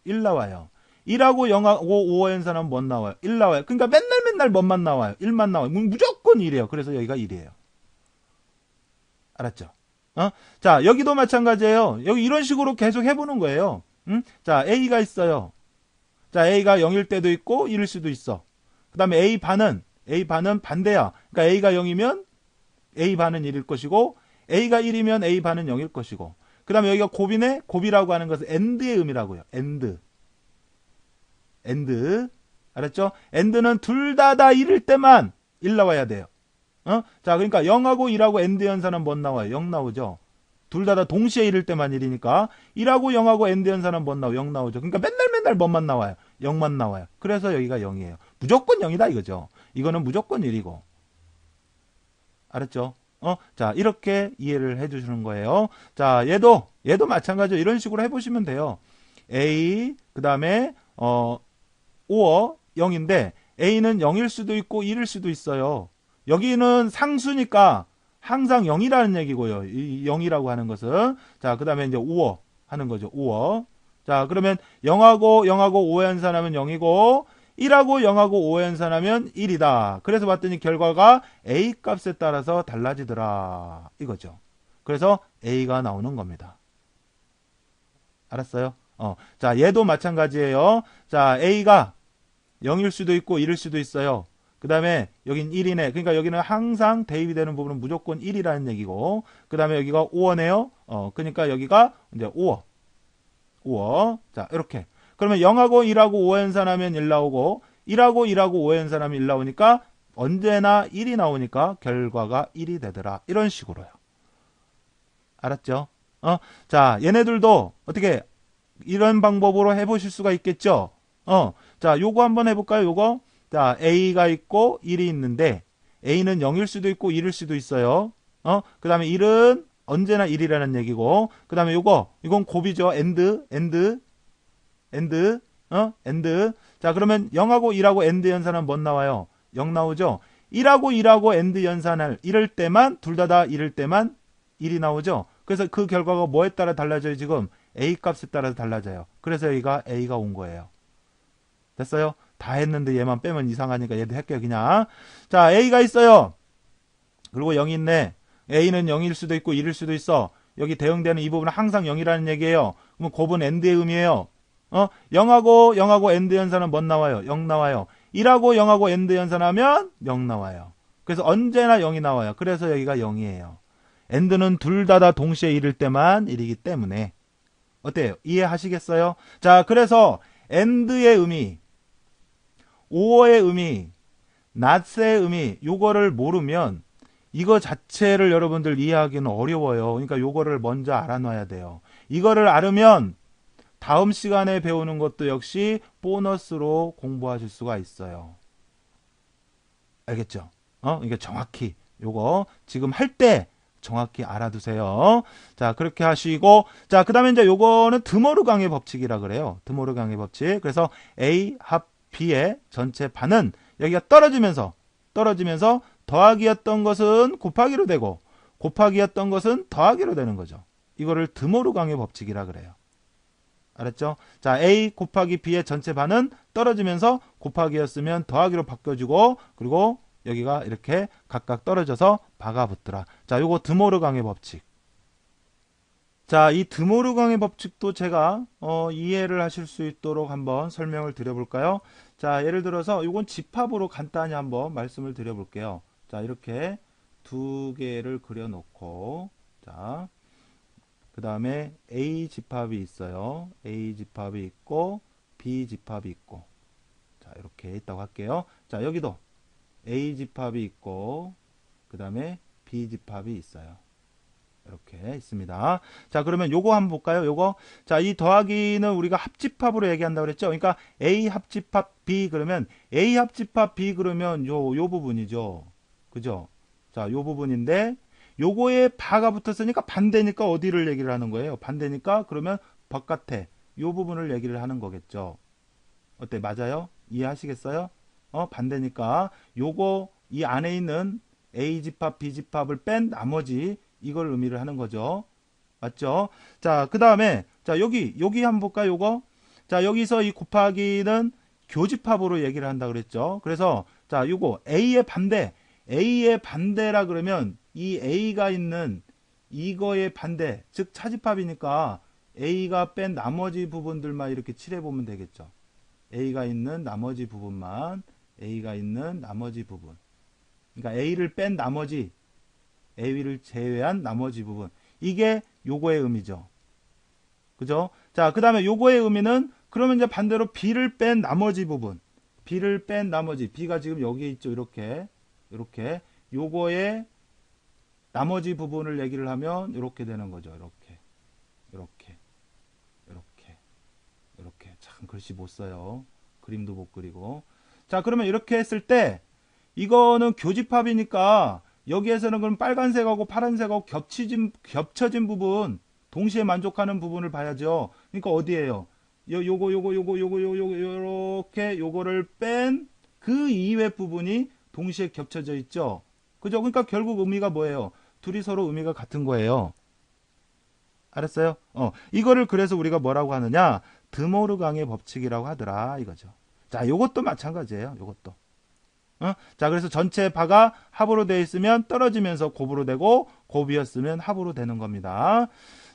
1 나와요. 1하고 0하고 5어 연산하면 뭐 나와요? 1 나와요. 그러니까 맨날 뭐만 나와요? 1만 나와요. 무조건 1이에요. 그래서 여기가 1이에요. 알았죠? 자, 여기도 마찬가지예요. 여기 이런 식으로 계속 해보는 거예요. 자, A가 있어요. 자, A가 0일 때도 있고 1일 수도 있어. 그 다음에 A 반은 반대야. 그러니까 A가 0이면 A 반은 1일 것이고 A가 1이면 A 반은 0일 것이고 그 다음에 여기가 곱이네. 곱이라고 하는 것은 AND의 의미라고요. AND. 알았죠? AND는 둘 다 1일 때만 1 나와야 돼요. 자, 그러니까 0하고 1하고 AND 연산은 뭐 나와요? 0 나오죠. 둘 다 동시에 1일 때만 1이니까 1하고 0하고 AND 연산은 뭐 나와요? 0 나오죠. 그러니까 맨날 뭐만 나와요? 0만 나와요. 그래서 여기가 0이에요. 무조건 0이다 이거죠. 이거는 무조건 1이고. 알았죠? 자, 이렇게 이해를 해 주시는 거예요. 자, 얘도 마찬가지로 이런 식으로 해보시면 돼요. A, 그 다음에, 5어 0인데, A는 0일 수도 있고 1일 수도 있어요. 여기는 상수니까 항상 0이라는 얘기고요. 이 0이라고 하는 것은. 자, 그 다음에 이제 5어 하는 거죠. 5어. 자, 그러면 0하고 5의 연산하면 0이고, 1하고 0하고 5의 연산하면 1이다. 그래서 봤더니 결과가 A 값에 따라서 달라지더라. 이거죠. 그래서 A가 나오는 겁니다. 알았어요? 자, 얘도 마찬가지예요. 자, A가 0일 수도 있고 1일 수도 있어요. 그 다음에 여긴 1이네. 그러니까 여기는 항상 대입이 되는 부분은 무조건 1이라는 얘기고, 그 다음에 여기가 5어네요. 그러니까 여기가 이제 5어. 자, 이렇게. 그러면 0하고 1하고 5 연산하면 1 나오고 1하고 5 연산하면 1 나오니까 언제나 1이 나오니까 결과가 1이 되더라. 이런 식으로요. 알았죠? 자, 얘네들도 어떻게 이런 방법으로 해보실 수가 있겠죠? 자, 요거 한번 해볼까요? 요거. 자, A가 있고 1이 있는데 A는 0일 수도 있고 1일 수도 있어요. 그 다음에 1은 언제나 1이라는 얘기고, 그 다음에 이건 곱이죠. AND. 자, 그러면 0하고 1하고 AND 연산하면 뭐 나와요? 0 나오죠? 1하고 AND 연산을 이럴 때만, 둘 다 1일 때만 1이 나오죠? 그래서 그 결과가 뭐에 따라 달라져요? 지금 A 값에 따라서 달라져요. 그래서 여기가 A가 온 거예요. 됐어요? 다 했는데 얘만 빼면 이상하니까 얘도 할게요, 그냥. 자, A가 있어요. 그리고 0이 있네. A는 0일 수도 있고 1일 수도 있어. 여기 대응되는 이 부분은 항상 0이라는 얘기예요. 그러면 곱은 AND의 의미예요. 0하고 AND 연산은 뭐 나와요? 0 나와요. 1하고 0하고 AND 연산하면 0 나와요. 그래서 언제나 0이 나와요. 그래서 여기가 0이에요. AND는 둘 다 동시에 1일 때만 1이기 때문에. 어때요? 이해하시겠어요? 자, 그래서 AND의 의미, OR의 의미, NOT의 의미, 요거를 모르면 이거 자체를 여러분들 이해하기는 어려워요. 그러니까 요거를 먼저 알아놔야 돼요. 이거를 알으면 다음 시간에 배우는 것도 역시 보너스로 공부하실 수가 있어요. 알겠죠? 이게 정확히 요거 지금 할 때 정확히 알아두세요. 자, 그렇게 하시고, 자, 그 다음에 이제 요거는 드모르강의 법칙이라 그래요. 드모르강의 법칙. 그래서 A 합 B의 전체 반은 여기가 떨어지면서 더하기였던 것은 곱하기로 되고, 곱하기였던 것은 더하기로 되는 거죠. 이거를 드모르강의 법칙이라 그래요. 알았죠? 자, A 곱하기 B의 전체 반은 떨어지면서 곱하기였으면 더하기로 바뀌어주고, 그리고 여기가 이렇게 각각 떨어져서 바가 붙더라. 자, 요거 드모르강의 법칙. 자, 이 드모르강의 법칙도 제가 이해를 하실 수 있도록 한번 설명을 드려볼까요? 자, 예를 들어서 요건 집합으로 간단히 한번 말씀을 드려볼게요. 자, 이렇게 두 개를 그려놓고, 자, 그 다음에 A 집합이 있어요. A 집합이 있고 B 집합이 있고, 자, 이렇게 있다고 할게요. 자, 여기도 A 집합이 있고 그 다음에 B 집합이 있어요. 이렇게 있습니다. 자, 그러면 요거 한번 볼까요? 요거. 자, 이 더하기는 우리가 합집합으로 얘기한다고 그랬죠? 그러니까 A 합집합 B 그러면 A 합집합 B 그러면 요 부분이죠. 그죠? 자, 요 부분인데 요거에 바가 붙었으니까 반대니까 어디를 얘기를 하는 거예요? 반대니까 그러면 바깥에 요 부분을 얘기를 하는 거겠죠. 어때? 맞아요? 이해하시겠어요? 반대니까 요거 이 안에 있는 A 집합 B 집합을 뺀 나머지 이걸 의미를 하는 거죠. 맞죠? 자, 그 다음에 자, 여기 한번 볼까요? 요거. 자, 여기서 이 곱하기는 교집합으로 얘기를 한다 그랬죠. 그래서 자, 요거 A의 반대라 그러면 이 A가 있는 이거의 반대, 즉 차집합이니까 A가 뺀 나머지 부분들만 이렇게 칠해보면 되겠죠. A가 있는 나머지 부분만, A가 있는 나머지 부분. 그러니까 A를 뺀 나머지, A를 제외한 나머지 부분. 이게 요거의 의미죠. 그죠? 자, 그 다음에 요거의 의미는 그러면 이제 반대로 B를 뺀 나머지 부분. B를 뺀 나머지. B가 지금 여기에 있죠. 이렇게. 이렇게. 요거의 나머지 부분을 얘기를 하면 이렇게 되는 거죠. 이렇게. 이렇게. 이렇게. 이렇게. 참 글씨 못 써요. 그림도 못 그리고. 자, 그러면 이렇게 했을 때 이거는 교집합이니까 여기에서는 그럼 빨간색하고 파란색하고 겹쳐진 부분, 동시에 만족하는 부분을 봐야죠. 그러니까 어디에요? 요렇게 요거를 뺀 그 이외 부분이 동시에 겹쳐져 있죠. 그죠? 그러니까 결국 의미가 뭐예요? 둘이 서로 의미가 같은 거예요. 알았어요? 이거를 그래서 우리가 뭐라고 하느냐? 드모르강의 법칙이라고 하더라 이거죠. 자, 요것도 마찬가지예요. 요것도. 자, 그래서 전체 바가 합으로 되어 있으면 떨어지면서 곱으로 되고 곱이었으면 합으로 되는 겁니다.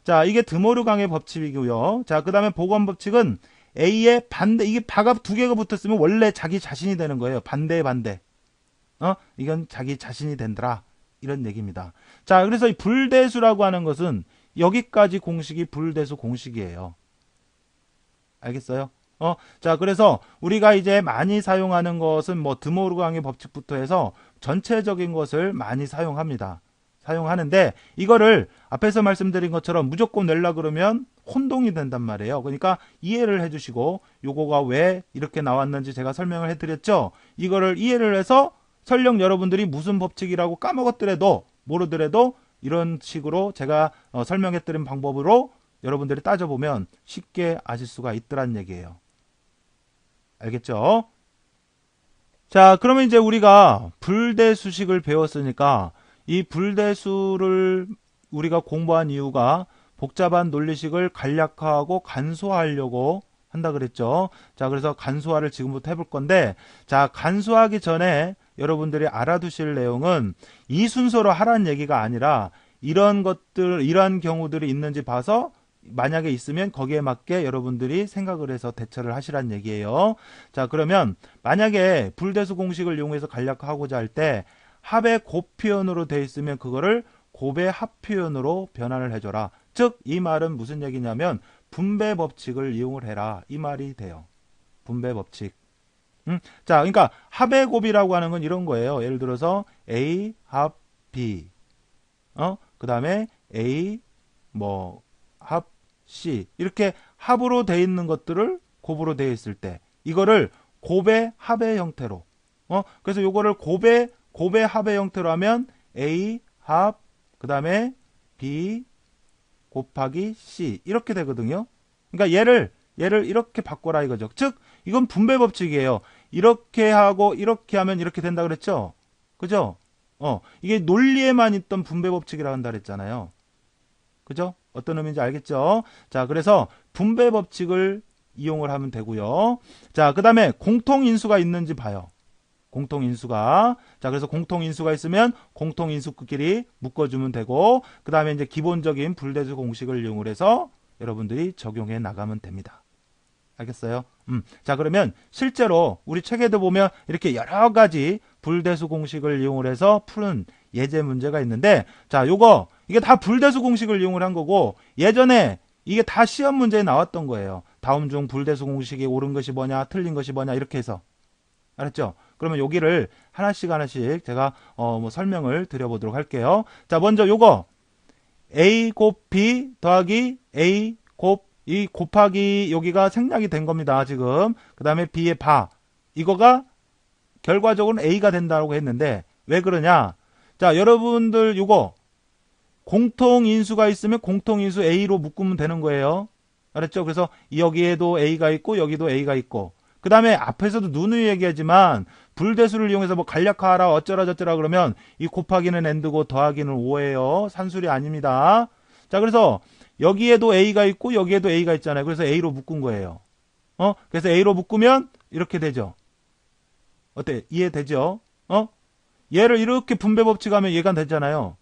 자, 이게 드모르강의 법칙이고요. 자, 그 다음에 복원 법칙은 A의 반대, 이게 바가 두 개가 붙었으면 원래 자기 자신이 되는 거예요. 반대의 반대. 이건 자기 자신이 된더라. 이런 얘기입니다. 자, 그래서 이 불대수라고 하는 것은 여기까지 공식이 불대수 공식이에요. 알겠어요? 자, 그래서 우리가 이제 많이 사용하는 것은 뭐 드모르강의 법칙부터 해서 전체적인 것을 많이 사용합니다. 사용하는데 이거를 앞에서 말씀드린 것처럼 무조건 내려 그러면 혼동이 된단 말이에요. 그러니까 이해를 해주시고 요거가 왜 이렇게 나왔는지 제가 설명을 해드렸죠. 이거를 이해를 해서 설령 여러분들이 무슨 법칙이라고 까먹었더라도 모르더라도 이런 식으로 제가 설명해드린 방법으로 여러분들이 따져보면 쉽게 아실 수가 있더란 얘기예요. 알겠죠? 자, 그러면 이제 우리가 불대수식을 배웠으니까 이 불대수를 우리가 공부한 이유가 복잡한 논리식을 간략화하고 간소화하려고 한다 그랬죠. 자, 그래서 간소화를 지금부터 해볼 건데, 자, 간소화하기 전에 여러분들이 알아두실 내용은 이 순서로 하라는 얘기가 아니라 이런 것들, 이러한 경우들이 있는지 봐서 만약에 있으면 거기에 맞게 여러분들이 생각을 해서 대처를 하시란 얘기예요. 자, 그러면 만약에 불대수 공식을 이용해서 간략화하고자 할 때 합의 곱 표현으로 되어 있으면 그거를 곱의 합 표현으로 변환을 해줘라. 즉, 이 말은 무슨 얘기냐면 분배 법칙을 이용을 해라. 이 말이 돼요. 분배 법칙. 자, 그러니까 합의 곱이라고 하는 건 이런 거예요. 예를 들어서 A 합 B, 그 다음에 A 합 C, 이렇게 합으로 되어 있는 것들을 곱으로 되어 있을 때 이거를 곱의 합의 형태로, 그래서 요거를 곱의 합의 형태로 하면 A 합 그 다음에 B 곱하기 C 이렇게 되거든요. 그러니까 얘를 이렇게 바꿔라 이거죠. 즉 이건 분배 법칙이에요. 이렇게 하고 이렇게 하면 이렇게 된다 그랬죠. 그죠? 이게 논리에만 있던 분배 법칙이라고 한다 그랬잖아요. 그죠? 어떤 의미인지 알겠죠? 자, 그래서 분배 법칙을 이용을 하면 되고요. 자, 그 다음에 공통인수가 있는지 봐요. 공통인수가. 자, 그래서 공통인수가 있으면 공통인수끼리 묶어주면 되고, 그 다음에 이제 기본적인 불대수 공식을 이용을 해서 여러분들이 적용해 나가면 됩니다. 알겠어요? 자, 그러면 실제로 우리 책에도 보면 이렇게 여러 가지 불대수 공식을 이용을 해서 푸는 예제 문제가 있는데, 자, 이게 다 불대수 공식을 이용을 한 거고, 예전에 이게 다 시험 문제에 나왔던 거예요. 다음 중 불대수 공식이 옳은 것이 뭐냐, 틀린 것이 뭐냐, 이렇게 해서. 알았죠? 그러면 여기를 하나씩 제가 설명을 드려보도록 할게요. 자, 먼저 요거 A 곱 B 더하기 A 곱 이 곱하기 여기가 생략이 된 겁니다. 지금. 그 다음에 B의 바. 이거가 결과적으로는 A가 된다고 했는데 왜 그러냐? 자, 여러분들 요거 공통인수가 있으면 공통인수 A로 묶으면 되는 거예요. 알았죠? 그래서 여기에도 A가 있고 여기도 A가 있고, 그 다음에 앞에서도 누누이 얘기하지만 불대수를 이용해서 뭐 간략화하라 어쩌라 저쩌라 그러면 이 곱하기는 n드고 더하기는 5예요. 산술이 아닙니다. 자, 그래서 여기에도 A가 있고 여기에도 A가 있잖아요. 그래서 A로 묶은 거예요. 그래서 A로 묶으면 이렇게 되죠. 어때? 이해되죠? 얘를 이렇게 분배 법칙하면 얘가 되잖아요.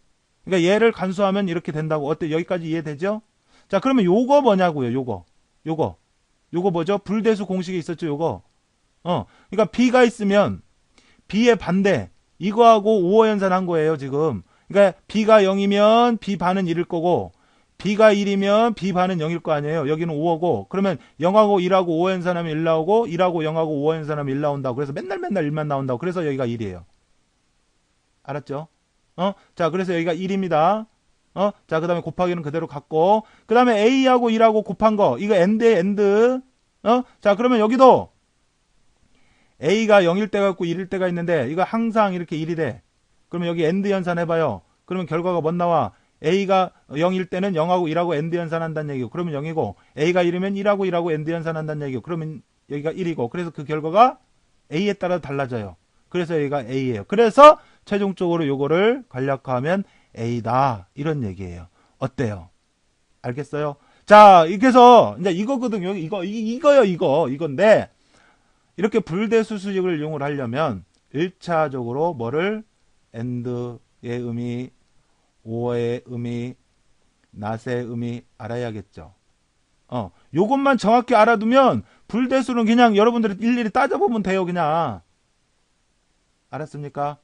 그러니까 얘를 간수하면 이렇게 된다고. 어때? 여기까지 이해되죠? 자, 그러면 요거 뭐냐고요, 요거 뭐죠? 불대수 공식이 있었죠, 요거. 그러니까 B가 있으면 B의 반대, 이거하고 5호 연산한 거예요, 지금. 그러니까 B가 0이면 B 반은 1일 거고, B가 1이면 B 반은 0일 거 아니에요. 여기는 5호고, 그러면 0하고 1하고 5호 연산하면 1 나오고, 1하고 0하고 5호 연산하면 1 나온다고. 그래서 맨날 1만 나온다고. 그래서 여기가 1이에요. 알았죠? 자, 그래서 여기가 1입니다. 자, 그 다음에 곱하기는 그대로 갖고, 그 다음에 A하고 1하고 곱한 거, 이거 AND에 AND. 자, 그러면 여기도 A가 0일 때가 있고 1일 때가 있는데, 이거 항상 이렇게 1이 돼. 그러면 여기 AND 연산 해봐요. 그러면 결과가 뭔 나와? A가 0일 때는 0하고 1하고 AND 연산한다는 얘기고, 그러면 0이고, A가 1이면 1하고 1하고 AND 연산한다는 얘기고, 그러면 여기가 1이고, 그래서 그 결과가 A에 따라 달라져요. 그래서 여기가 A예요. 그래서 최종적으로 요거를 간략화하면 A다. 이런 얘기예요. 어때요? 알겠어요? 자, 이렇게 해서 이제 이거거든요. 이거요, 이건데, 이렇게 불대수 수식을 이용을 하려면 1차적으로 뭐를 and의 의미, or의 의미, not의 의미 알아야겠죠. 요것만 정확히 알아두면 불대수는 그냥 여러분들이 일일이 따져보면 돼요, 그냥. 알았습니까?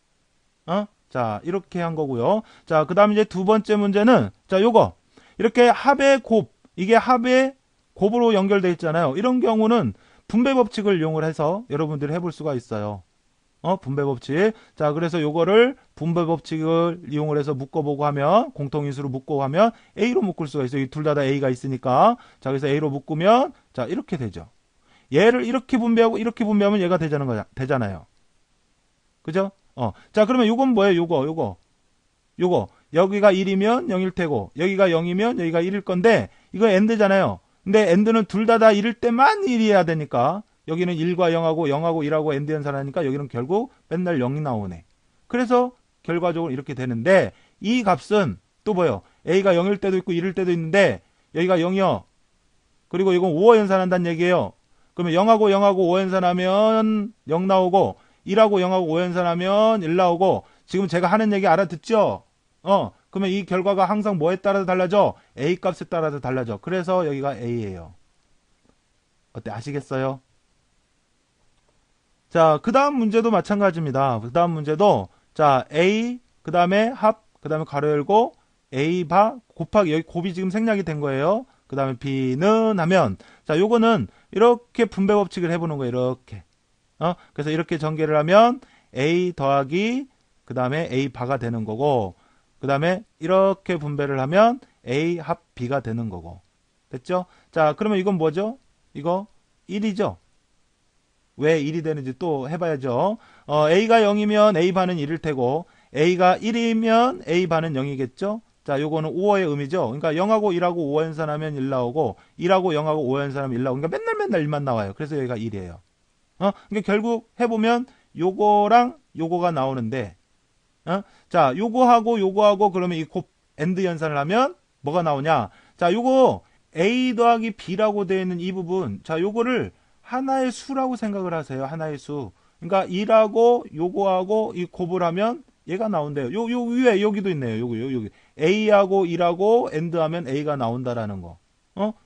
자, 이렇게 한 거고요. 자, 그 다음 이제 두 번째 문제는, 자, 요거. 이렇게 합의 곱, 이게 합의 곱으로 연결되어 있잖아요. 이런 경우는 분배 법칙을 이용을 해서 여러분들이 해볼 수가 있어요. 분배 법칙. 자, 그래서 요거를 분배 법칙을 이용을 해서 묶어보고 하면, 공통인수로 묶고 하면 A로 묶을 수가 있어요. 이 둘 다 A가 있으니까. 자, 그래서 A로 묶으면, 자, 이렇게 되죠. 얘를 이렇게 분배하고 이렇게 분배하면 얘가 되잖아요. 그죠? 자, 그러면 요건 뭐예요? 요거. 여기가 1이면 0일 테고, 여기가 0이면 여기가 1일 건데, 이거 AND잖아요. 근데 AND는 둘 다 1일 때만 1이어야 되니까, 여기는 1과 0하고 0하고 1하고 AND 연산하니까 여기는 결국 맨날 0이 나오네. 그래서 결과적으로 이렇게 되는데, 이 값은 또 뭐예요? A가 0일 때도 있고 1일 때도 있는데, 여기가 0이요. 그리고 이건 5호 연산한다는 얘기예요. 그러면 0하고 0하고 5 연산하면 0 나오고, 1하고 0하고 5 연산하면 1 나오고, 지금 제가 하는 얘기 알아듣죠? 그러면 이 결과가 항상 뭐에 따라서 달라져? A 값에 따라서 달라져. 그래서 여기가 A예요. 어때? 아시겠어요? 자, 그 다음 문제도 마찬가지입니다. 그 다음 문제도, 자, A, 그 다음에 합, 그 다음에 가로 열고, A 바 곱하기, 여기 곱이 지금 생략이 된 거예요. 그 다음에 B는 하면, 자, 요거는 이렇게 분배 법칙을 해보는 거예요. 이렇게. 그래서 이렇게 전개를 하면 A 더하기 그 다음에 A 바가 되는 거고, 그 다음에 이렇게 분배를 하면 A 합 B가 되는 거고. 됐죠? 자, 그러면 이건 뭐죠? 이거 1이죠? 왜 1이 되는지 또 해봐야죠. A가 0이면 A 반은 1일 테고, A가 1이면 A 반은 0이겠죠? 자, 요거는 5호의 의미죠. 그러니까 0하고 1하고 5 연산하면 1 나오고, 1하고 0하고 5 연산하면 1 나오고, 그러니까 맨날 1만 나와요. 그래서 여기가 1이에요. 그러니까 결국 해보면 요거랑 요거가 나오는데, 자, 요거하고 그러면 이 곱 엔드 연산을 하면 뭐가 나오냐? 자, 요거 A 더하기 B라고 되어 있는 이 부분, 자, 요거를 하나의 수라고 생각을 하세요. 하나의 수. 그러니까 2라고 요거하고 이 곱을 하면 얘가 나온대요. 요 위에 여기도 있네요. 여기. A하고 2라고 엔드 하면 A가 나온다라는 거.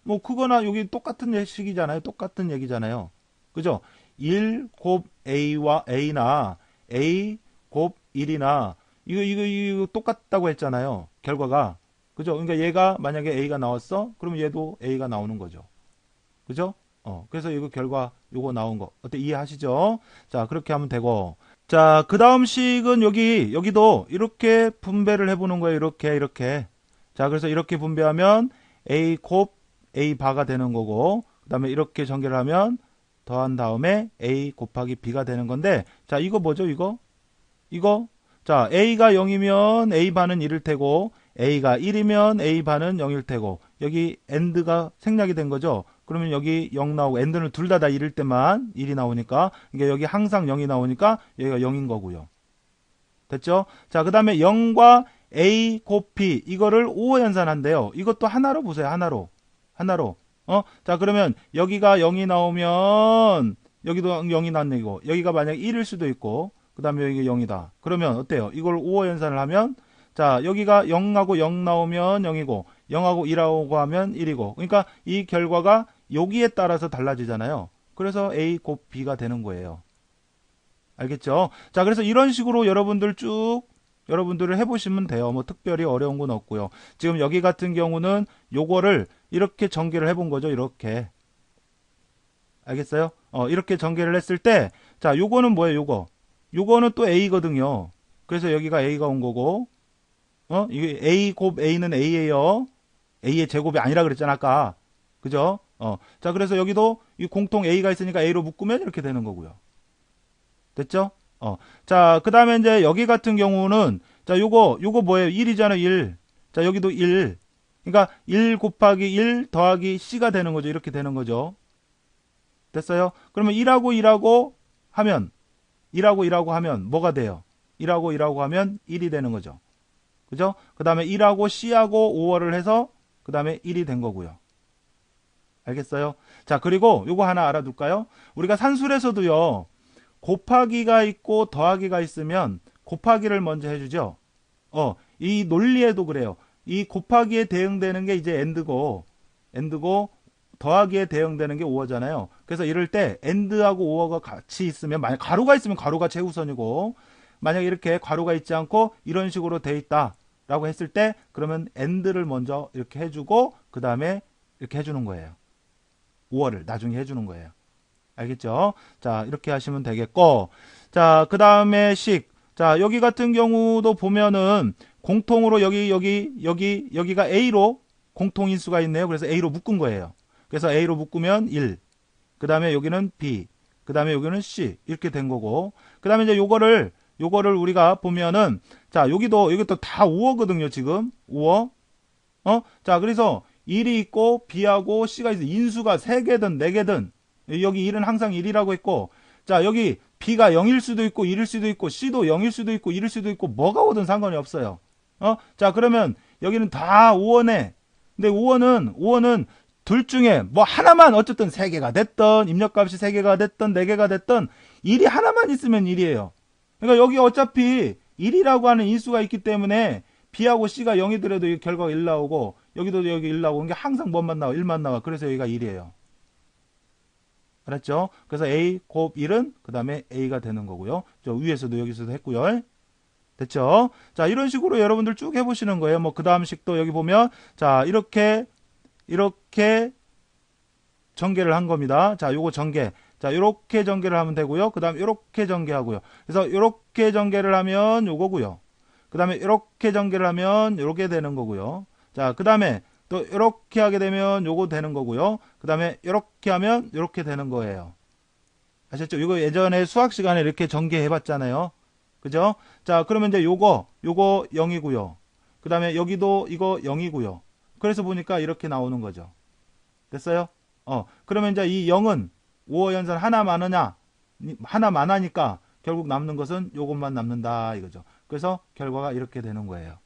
뭐 그거나 여기 똑같은 식이잖아요. 똑같은 얘기잖아요. 그죠? 1 곱 A와 A나 A 곱 1이나 이거 똑같다고 했잖아요. 결과가. 그죠? 그러니까 얘가 만약에 A가 나왔어? 그러면 얘도 A가 나오는 거죠. 그죠? 그래서 이거 결과 요거 나온 거. 어때? 이해하시죠? 자, 그렇게 하면 되고. 자, 그 다음 식은 여기도 이렇게 분배를 해보는 거예요. 이렇게. 자, 그래서 이렇게 분배하면 A 곱 A 바가 되는 거고, 그 다음에 이렇게 전개를 하면 더한 다음에 A 곱하기 B가 되는 건데, 자, 이거 뭐죠, 이거? 자, A가 0이면 A 반은 1일 테고, A가 1이면 A 반은 0일 테고, 여기 AND가 생략이 된 거죠? 그러면 여기 0 나오고, AND는 둘 다 1일 때만 1이 나오니까, 그러니까 여기 항상 0이 나오니까 여기가 0인 거고요. 됐죠? 자, 그 다음에 0과 A 곱 B, 이거를 5호 연산한대요. 이것도 하나로 보세요, 하나로. 자, 그러면 여기가 0이 나오면 여기도 0이 나는 얘기고, 여기가 만약 1일 수도 있고, 그 다음에 여기가 0이다. 그러면 어때요? 이걸 5호 연산을 하면, 자, 여기가 0하고 0 나오면 0이고 0하고 1하고 하면 1이고. 그러니까 이 결과가 여기에 따라서 달라지잖아요. 그래서 A 곱 B가 되는 거예요. 알겠죠? 자, 그래서 이런 식으로 여러분들을 해보시면 돼요. 뭐 특별히 어려운 건 없고요. 지금 여기 같은 경우는 요거를 이렇게 전개를 해본 거죠. 이렇게. 알겠어요? 이렇게 전개를 했을 때, 자, 요거는 뭐예요? 요거는 또 A거든요. 그래서 여기가 A가 온 거고, 이게 A 곱 A는 A예요. A의 제곱이 아니라 그랬잖아, 아까. 그죠? 자, 그래서 여기도 이 공통 A가 있으니까 A로 묶으면 이렇게 되는 거고요. 됐죠? 자, 그 다음에 이제 여기 같은 경우는, 자, 요거 뭐예요? 1이잖아, 1. 자, 여기도 1. 그러니까 1 곱하기 1 더하기 C가 되는 거죠. 이렇게 되는 거죠. 됐어요? 그러면 1하고 하면 뭐가 돼요? 1하고 하면 1이 되는 거죠. 그죠? 그 다음에 1하고 C하고 5월을 해서 그 다음에 1이 된 거고요. 알겠어요? 자, 그리고 요거 하나 알아둘까요? 우리가 산술에서도요, 곱하기가 있고 더하기가 있으면 곱하기를 먼저 해주죠. 이 논리에도 그래요. 이 곱하기에 대응되는 게 이제 AND고 더하기에 대응되는 게 5어잖아요. 그래서 이럴 때 AND하고 5어가 같이 있으면, 만약 가로가 있으면 가로가 최우선이고, 만약 이렇게 가로가 있지 않고 이런 식으로 돼 있다라고 했을 때, 그러면 AND를 먼저 이렇게 해주고 그 다음에 이렇게 해주는 거예요. 5어를 나중에 해주는 거예요. 알겠죠? 자, 이렇게 하시면 되겠고, 자, 그 다음에 자, 여기 같은 경우도 보면은 공통으로 여기가 A로 공통인수가 있네요. 그래서 A로 묶은 거예요. 그래서 A로 묶으면 1. 그 다음에 여기는 B. 그 다음에 여기는 C. 이렇게 된 거고. 그 다음에 이제 요거를 우리가 보면은, 자, 여기도 다 5어거든요, 지금. 5어. 자, 그래서 1이 있고, B하고 C가 있어. 인수가 3개든 4개든. 여기 1은 항상 1이라고 했고, 자, 여기 B가 0일 수도 있고, 1일 수도 있고, C도 0일 수도 있고, 1일 수도 있고, 뭐가 오든 상관이 없어요. 자, 그러면 여기는 다 5원에, 근데 5원은 둘 중에 뭐 하나만 어쨌든 3개가 됐던, 입력값이 3개가 됐던, 4개가 됐던, 1이 하나만 있으면 1이에요. 그러니까 여기 어차피 1이라고 하는 인수가 있기 때문에 B하고 C가 0이더라도 결과가 1 나오고, 여기도 여기 1 나오고, 그러니까 항상 뭔만 나와? 1만 나와. 그래서 여기가 1이에요. 알았죠? 그래서 A 곱 1은 그 다음에 A가 되는 거고요. 저 위에서도 여기서도 했고요. 됐죠? 자, 이런 식으로 여러분들 쭉 해보시는 거예요. 뭐 그 다음 식도 여기 보면, 자, 이렇게 전개를 한 겁니다. 자, 요거 전개. 자, 요렇게 전개를 하면 되고요. 그 다음에 요렇게 전개하고요. 그래서 요렇게 전개를 하면 요거고요. 그 다음에 요렇게 전개를 하면 요렇게 되는 거고요. 자, 그 다음에 또 이렇게 하게 되면 요거 되는 거고요. 그 다음에 이렇게 하면 이렇게 되는 거예요. 아셨죠? 이거 예전에 수학 시간에 이렇게 전개해 봤잖아요. 그죠? 자, 그러면 이제 요거 0이고요. 그 다음에 여기도 이거 0이고요. 그래서 보니까 이렇게 나오는 거죠. 됐어요? 그러면 이제 이 0은 5호 연산 하나 많으니까 결국 남는 것은 요것만 남는다 이거죠. 그래서 결과가 이렇게 되는 거예요.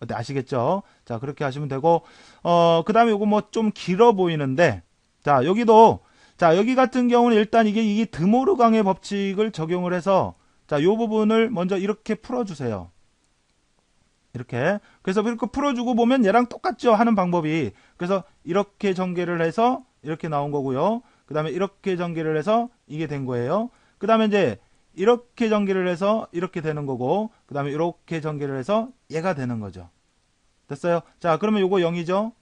아시겠죠? 자, 그렇게 하시면 되고, 그 다음에 요거 뭐 좀 길어 보이는데, 자, 여기 같은 경우는 일단 이게 드모르강의 법칙을 적용을 해서, 자, 요 부분을 먼저 이렇게 풀어주세요. 이렇게. 그래서 이렇게 풀어주고 보면 얘랑 똑같죠? 하는 방법이. 그래서 이렇게 전개를 해서 이렇게 나온 거고요. 그 다음에 이렇게 전개를 해서 이게 된 거예요. 그 다음에 이제 이렇게 전개를 해서 이렇게 되는 거고, 그 다음에 이렇게 전개를 해서 얘가 되는 거죠. 됐어요? 자, 그러면 요거 0이죠?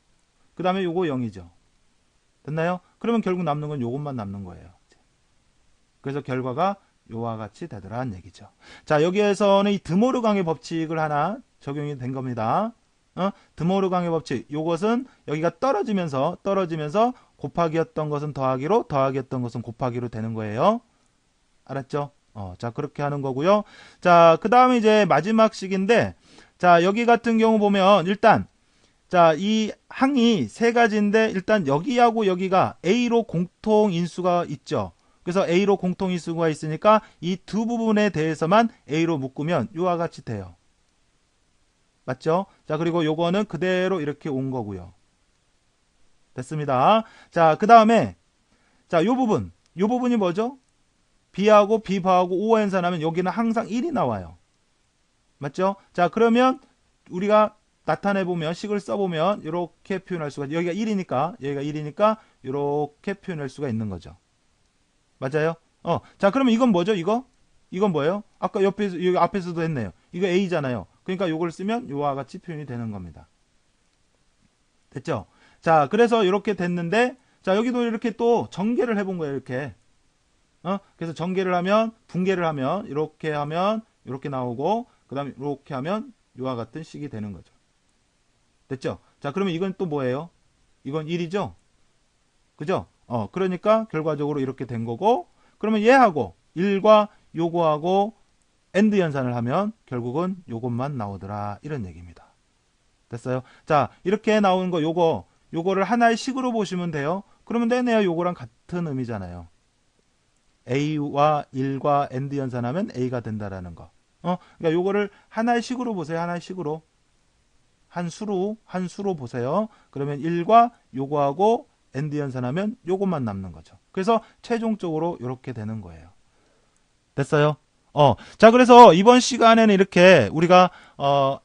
그 다음에 요거 0이죠. 됐나요? 그러면 결국 남는 건 요것만 남는 거예요. 그래서 결과가 요와 같이 되더라는 얘기죠. 자, 여기에서는 이 드모르강의 법칙을 하나 적용이 된 겁니다. 드모르강의 법칙. 요것은 여기가 떨어지면서 곱하기였던 것은 더하기로, 더하기였던 것은 곱하기로 되는 거예요. 알았죠? 자, 그렇게 하는 거고요. 자, 그 다음에 이제 마지막 식인데, 자, 여기 같은 경우 보면 일단, 자, 이 항이 세 가지인데 일단 여기하고 여기가 A로 공통인수가 있죠. 그래서 A로 공통인수가 있으니까 이 두 부분에 대해서만 A로 묶으면 요와 같이 돼요. 맞죠? 자, 그리고 요거는 그대로 이렇게 온 거고요. 됐습니다. 자, 그 다음에, 자, 요 부분이 뭐죠? B하고 B바하고 5와 연산하면 여기는 항상 1이 나와요. 맞죠? 자, 그러면 우리가 나타내보면, 식을 써보면, 이렇게 표현할 수가, 여기가 1이니까, 이렇게 표현할 수가 있는 거죠. 맞아요? 자, 그러면 이건 뭐죠, 이거? 이건 뭐예요? 아까 여기 앞에서도 했네요. 이거 A잖아요. 그러니까 요걸 쓰면 요와 같이 표현이 되는 겁니다. 됐죠? 자, 그래서 이렇게 됐는데, 자, 여기도 이렇게 또 전개를 해본 거예요, 이렇게. 그래서 전개를 하면, 분개를 하면, 이렇게 나오고, 그 다음에 이렇게 하면, 요와 같은 식이 되는 거죠. 됐죠? 자, 그러면 이건 또 뭐예요? 이건 1이죠? 그죠? 그러니까 결과적으로 이렇게 된 거고, 그러면 얘하고, 1과 요거하고, AND 연산을 하면, 결국은 요것만 나오더라. 이런 얘기입니다. 됐어요? 자, 이렇게 나오는 거, 요거를 하나의 식으로 보시면 돼요. 그러면 내내야 요거랑 같은 의미잖아요. A와 1과 AND 연산하면 A가 된다라는 거. 그러니까 요거를 하나의 식으로 보세요. 하나의 식으로. 한 수로 보세요. 그러면 1과 요거하고 AND 연산하면 요것만 남는 거죠. 그래서 최종적으로 이렇게 되는 거예요. 됐어요? 자, 그래서 이번 시간에는 이렇게 우리가,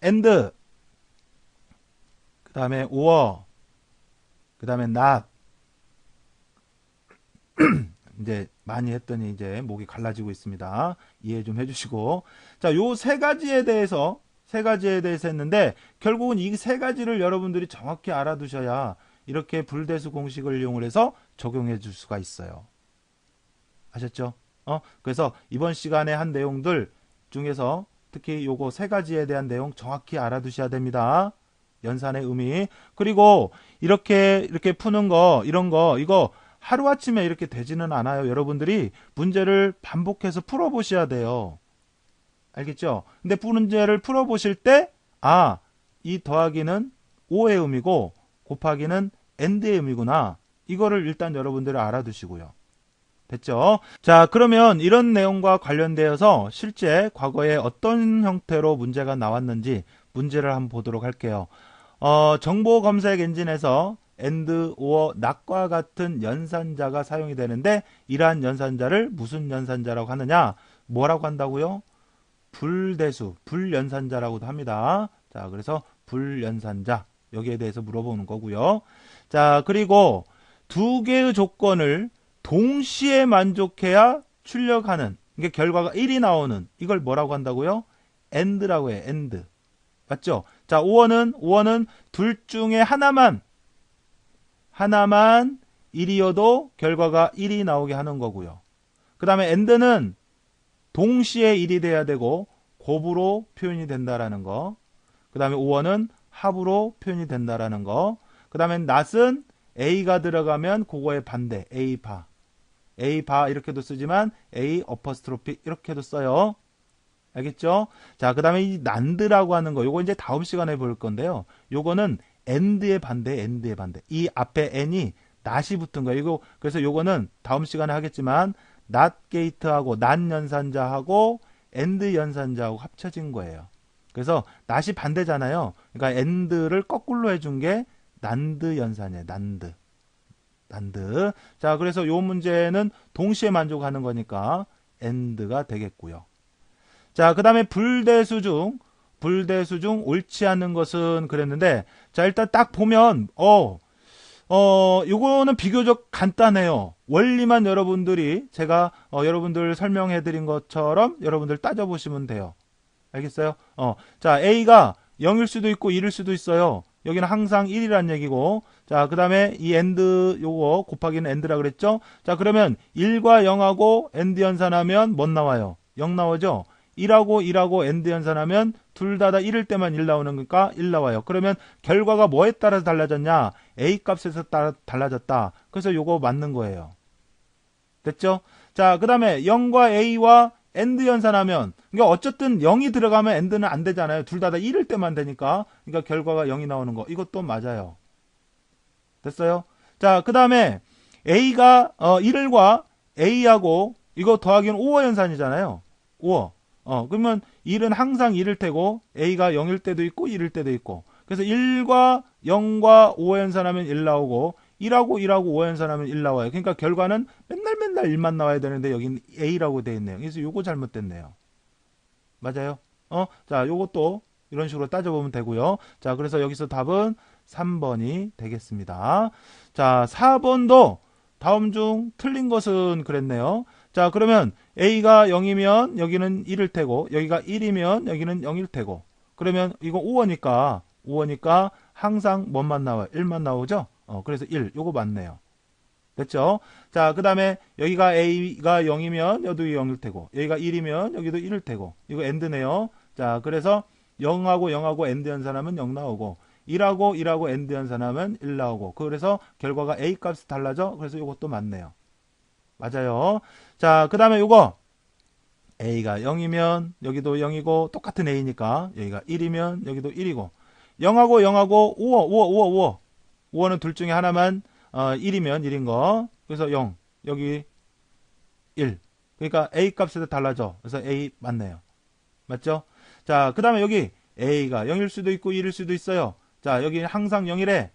AND, 그 다음에 or, 그 다음에 not, 이제 많이 했더니 이제 목이 갈라지고 있습니다. 이해 좀 해주시고. 자, 요 세 가지에 대해서 했는데, 결국은 이 세 가지를 여러분들이 정확히 알아두셔야 이렇게 불대수 공식을 이용을 해서 적용해 줄 수가 있어요. 아셨죠? 그래서 이번 시간에 한 내용들 중에서 특히 요거 세 가지에 대한 내용 정확히 알아두셔야 됩니다. 연산의 의미. 그리고 이렇게 푸는 거, 이거 하루아침에 이렇게 되지는 않아요. 여러분들이 문제를 반복해서 풀어보셔야 돼요. 알겠죠? 근데 문제를 풀어보실 때, 이 더하기는 O의 의미고 곱하기는 AND의 의미구나. 이거를 일단 여러분들이 알아두시고요. 됐죠? 자, 그러면 이런 내용과 관련되어서 실제 과거에 어떤 형태로 문제가 나왔는지 문제를 한번 보도록 할게요. 정보 검색 엔진에서 AND, OR, NOT과 같은 연산자가 사용이 되는데, 이러한 연산자를 무슨 연산자라고 하느냐? 뭐라고 한다고요? 불대수, 불연산자라고도 합니다. 자, 그래서 불연산자, 여기에 대해서 물어보는 거고요. 자, 그리고 두 개의 조건을 동시에 만족해야 출력하는, 이게 결과가 1이 나오는, 이걸 뭐라고 한다고요? AND라고 해요. AND. 맞죠? 자, OR는 둘 중에 하나만 1이어도 결과가 1이 나오게 하는 거고요. 그 다음에 AND는 동시에 1이 돼야 되고 곱으로 표현이 된다라는 거. 그 다음에 OR는 합으로 표현이 된다라는 거. 그 다음에 NOT은 A가 들어가면 그거의 반대, A바. A바 이렇게도 쓰지만 A 어퍼스트로피 이렇게도 써요. 알겠죠? 자, 그 다음에 이 NAND라고 하는 거, 요거 이제 다음 시간에 볼 건데요. 요거는 AND의 반대, AND의 반대. 이 앞에 N이 not이 붙은 거예요. 그래서 요거는 다음 시간에 하겠지만, not 게이트하고, not 연산자하고, AND 연산자하고 합쳐진 거예요. 그래서 not이 반대잖아요. 그러니까 AND를 거꾸로 해준 게 NAND 연산이에요. NAND. 자, 그래서 요 문제는 동시에 만족하는 거니까 AND가 되겠고요. 자, 그 다음에 불대수 중 옳지 않는 것은 그랬는데, 자, 일단 딱 보면, 요거는 비교적 간단해요. 원리만 여러분들이, 제가, 여러분들 설명해 드린 것처럼 여러분들 따져보시면 돼요. 알겠어요? 자, A가 0일 수도 있고 1일 수도 있어요. 여기는 항상 1이란 얘기고, 자, 그 다음에 이 AND, 요거 곱하기는 AND라 그랬죠? 자, 그러면 1과 0하고 AND 연산하면 뭐 나와요? 0 나오죠? 1하고 AND 연산하면 둘 다 1일 때만 1 나오는 거니까 1 나와요. 그러면 결과가 뭐에 따라서 달라졌냐? A 값에서 따라 달라졌다. 그래서 요거 맞는 거예요. 됐죠? 자, 그 다음에 0과 A와 AND 연산하면, 그러니까 어쨌든 0이 들어가면 AND는 안 되잖아요. 둘 다 1일 때만 되니까. 그러니까 결과가 0이 나오는 거. 이것도 맞아요. 됐어요? 자, 그 다음에 A가 1과 A하고 이거 더하기는 OR 연산이잖아요. OR. 그러면 1은 항상 1일 테고 A가 0일 때도 있고 1일 때도 있고. 그래서 1과 0과 5 연산하면 1 나오고 1하고 5 연산하면 1 나와요. 그러니까 결과는 맨날 1만 나와야 되는데 여기는 A라고 되어 있네요. 그래서 요거 잘못됐네요. 맞아요? 자, 요것도 이런 식으로 따져보면 되고요. 자, 그래서 여기서 답은 3번이 되겠습니다. 자, 4번도 다음 중 틀린 것은 그랬네요. 자, 그러면 A가 0이면 여기는 1일 테고, 여기가 1이면 여기는 0일 테고, 그러면 이거 5어니까 항상 뭔만 나와요? 1만 나오죠? 그래서 1, 요거 맞네요. 됐죠? 자, 그 다음에 여기가 A가 0이면 여기도 0일 테고, 여기가 1이면 여기도 1일 테고, 이거 AND네요. 자, 그래서 0하고 AND 연산하면 0 나오고, 1하고 AND 연산하면 1 나오고, 그래서 결과가 A 값이 달라져. 그래서 이것도 맞네요. 맞아요. 자, 그 다음에 요거 A가 0이면 여기도 0이고 똑같은 A니까 여기가 1이면 여기도 1이고 0하고 5는 둘 중에 하나만 1이면 1인 거. 그래서 0 여기 1. 그러니까 A 값에도 달라져. 그래서 A 맞네요. 맞죠? 자, 그 다음에 여기 A가 0일 수도 있고 1일 수도 있어요. 자, 여기 항상 0이래.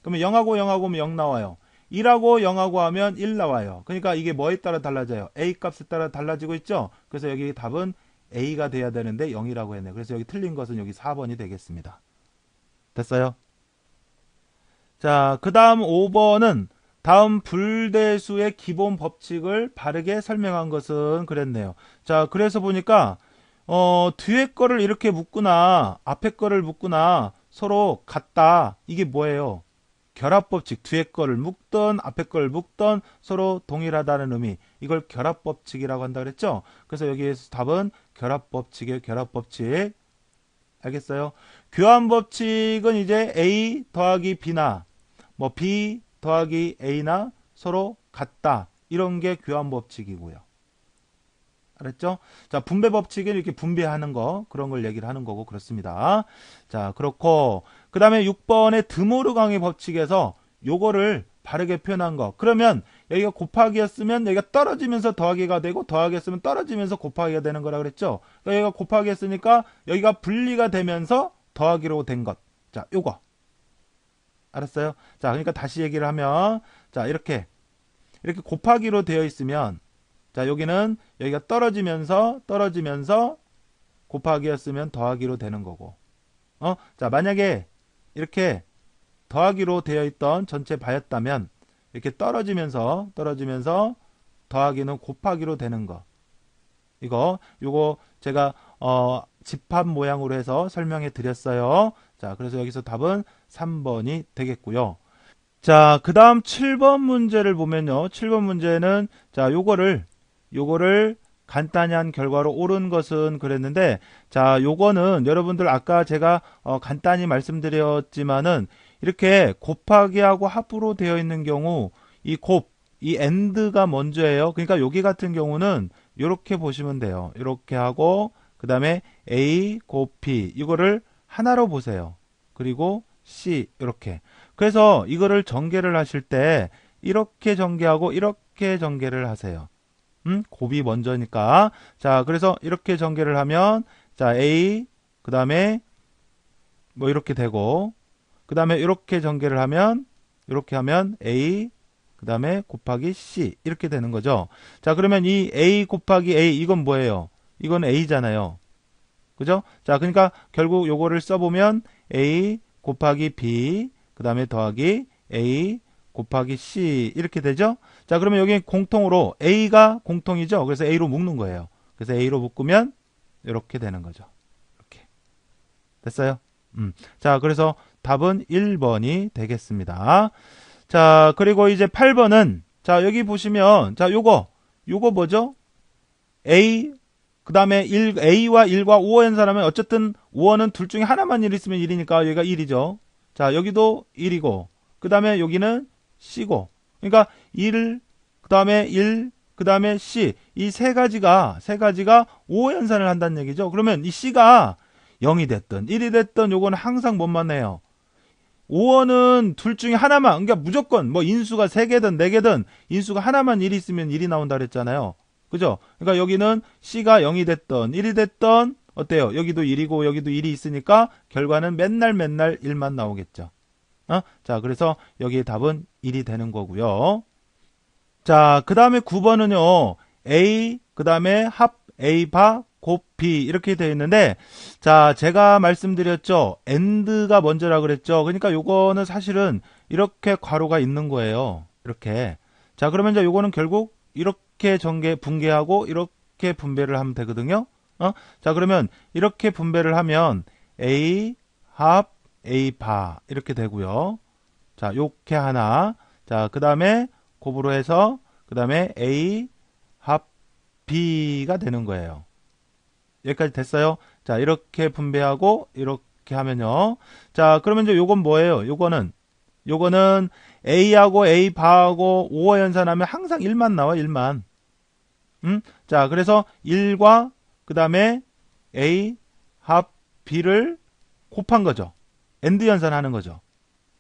그러면 0하고 하면 0 나와요. 1하고 0하고 하면 1 나와요. 그러니까 이게 뭐에 따라 달라져요? A 값에 따라 달라지고 있죠? 그래서 여기 답은 A가 돼야 되는데 0이라고 했네요. 그래서 여기 틀린 것은 여기 4번이 되겠습니다. 됐어요? 자, 그 다음 5번은 다음 불대수의 기본 법칙을 바르게 설명한 것은 그랬네요. 자, 그래서 보니까 뒤에 거를 이렇게 묶거나 앞에 거를 묶거나 서로 같다. 이게 뭐예요? 결합법칙. 뒤에 거를 묶던 앞에 거를 묶던 서로 동일하다는 의미. 이걸 결합법칙이라고 한다 그랬죠? 그래서 여기에서 답은 결합법칙이에요. 결합법칙. 알겠어요? 교환법칙은 이제 A 더하기 B나 뭐 B 더하기 A나 서로 같다. 이런 게 교환법칙이고요. 알았죠? 자, 분배법칙은 이렇게 분배하는 거, 그런 걸 얘기를 하는 거고, 그렇습니다. 자, 그렇고, 그 다음에 6번의 드모르강의 법칙에서 요거를 바르게 표현한 거. 그러면 여기가 곱하기였으면 여기가 떨어지면서 더하기가 되고, 더하기였으면 떨어지면서 곱하기가 되는 거라 그랬죠? 그러니까 여기가 곱하기 했으니까 여기가 분리가 되면서 더하기로 된 것. 자, 요거. 알았어요? 자, 그러니까 다시 얘기를 하면, 자, 이렇게 곱하기로 되어 있으면, 자, 여기는 여기가 떨어지면서 곱하기였으면 더하기로 되는 거고. 자, 만약에 이렇게 더하기로 되어 있던 전체 바였다면 이렇게 떨어지면서 더하기는 곱하기로 되는 거. 요거 제가 집합 모양으로 해서 설명해 드렸어요. 자, 그래서 여기서 답은 3번이 되겠고요. 자, 그 다음 7번 문제를 보면요. 7번 문제는 자, 요거를 간단히 한 결과로 옳은 것은 그랬는데, 자, 요거는 여러분들 아까 제가 간단히 말씀드렸지만은 이렇게 곱하기하고 합으로 되어 있는 경우 이 AND가 먼저예요. 그러니까 여기 같은 경우는 이렇게 보시면 돼요. 이렇게 하고 그 다음에 A 곱B 이거를 하나로 보세요. 그리고 C 이렇게. 그래서 이거를 전개를 하실 때 이렇게 전개하고 이렇게 전개를 하세요. 곱이 먼저니까. 자, 그래서 이렇게 전개를 하면 자, A 그 다음에 뭐 이렇게 되고 그 다음에 이렇게 전개를 하면 이렇게 하면 A 그 다음에 곱하기 C 이렇게 되는 거죠. 자, 그러면 이 A 곱하기 A 이건 뭐예요? 이건 A잖아요. 그죠? 자, 그러니까 결국 요거를 써보면 A 곱하기 B 그 다음에 더하기 A 곱하기 C 이렇게 되죠? 자, 그러면 여기 공통으로 A가 공통이죠? 그래서 A로 묶는 거예요. 그래서 A로 묶으면 이렇게 되는 거죠. 이렇게. 됐어요? 자, 그래서 답은 1번이 되겠습니다. 자, 그리고 이제 8번은 자, 여기 보시면 자, 요거 뭐죠? A 그 다음에 A와 1과 5어 연산하면 어쨌든 5어는 둘 중에 하나만 1 있으면 1이니까 여기가 1이죠. 자, 여기도 1이고 그 다음에 여기는 C고 그러니까 1, 그 다음에 1, 그 다음에 C 이 세 가지가 5어 연산을 한다는 얘기죠. 그러면 이 C가 0이 됐든 1이 됐든 요거는 항상 뭔만 해요? 5어는 둘 중에 하나만 그러니까 무조건 뭐 인수가 3개든 4개든 인수가 하나만 1이 있으면 1이 나온다 그랬잖아요. 그죠? 그러니까 여기는 C가 0이 됐던 1이 됐던 어때요? 여기도 1이고 여기도 1이 있으니까 결과는 맨날 1만 나오겠죠. 자, 그래서 여기에 답은 1이 되는 거고요. 자, 그 다음에 9번은요. A 그 다음에 합 A 바 곱비 이렇게 되어 있는데, 자, 제가 말씀드렸죠. and가 먼저라 그랬죠. 그러니까 요거는 사실은 이렇게 괄호가 있는 거예요. 이렇게. 자, 그러면 이제 요거는 결국 이렇게 분계하고 이렇게 분배를 하면 되거든요. 자, 그러면 이렇게 분배를 하면 A 합 A 바 이렇게 되고요. 자, 요렇게 하나. 자, 그 다음에 곱으로 해서 그 다음에 A 합 B가 되는 거예요. 여기까지 됐어요? 자, 이렇게 분배하고 이렇게 하면요. 자, 그러면 이제 요건 뭐예요? 요거는 A하고 A 바하고 5와 연산하면 항상 1만 나와, 1만. 자, 그래서 1과 그 다음에 A 합 B를 곱한 거죠. AND 연산하는 거죠.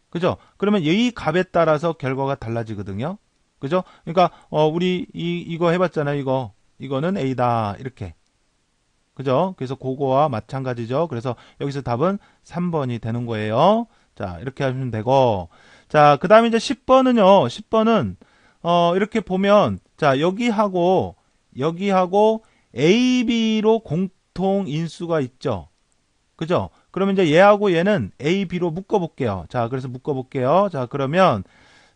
그죠? 그러면 이 값에 따라서 결과가 달라지거든요. 그죠? 그러니까 우리 이거 해봤잖아요. 이거는 A다 이렇게. 그죠? 그래서 그거와 마찬가지죠. 그래서 여기서 답은 3번이 되는 거예요. 자, 이렇게 하시면 되고. 자, 그 다음에 이제 10번은요. 10번은 이렇게 보면 자, 여기하고 A, B로 공통 인수가 있죠. 그죠? 그러면 이제 얘하고 얘는 A, B로 묶어볼게요. 자, 그래서 묶어볼게요. 자, 그러면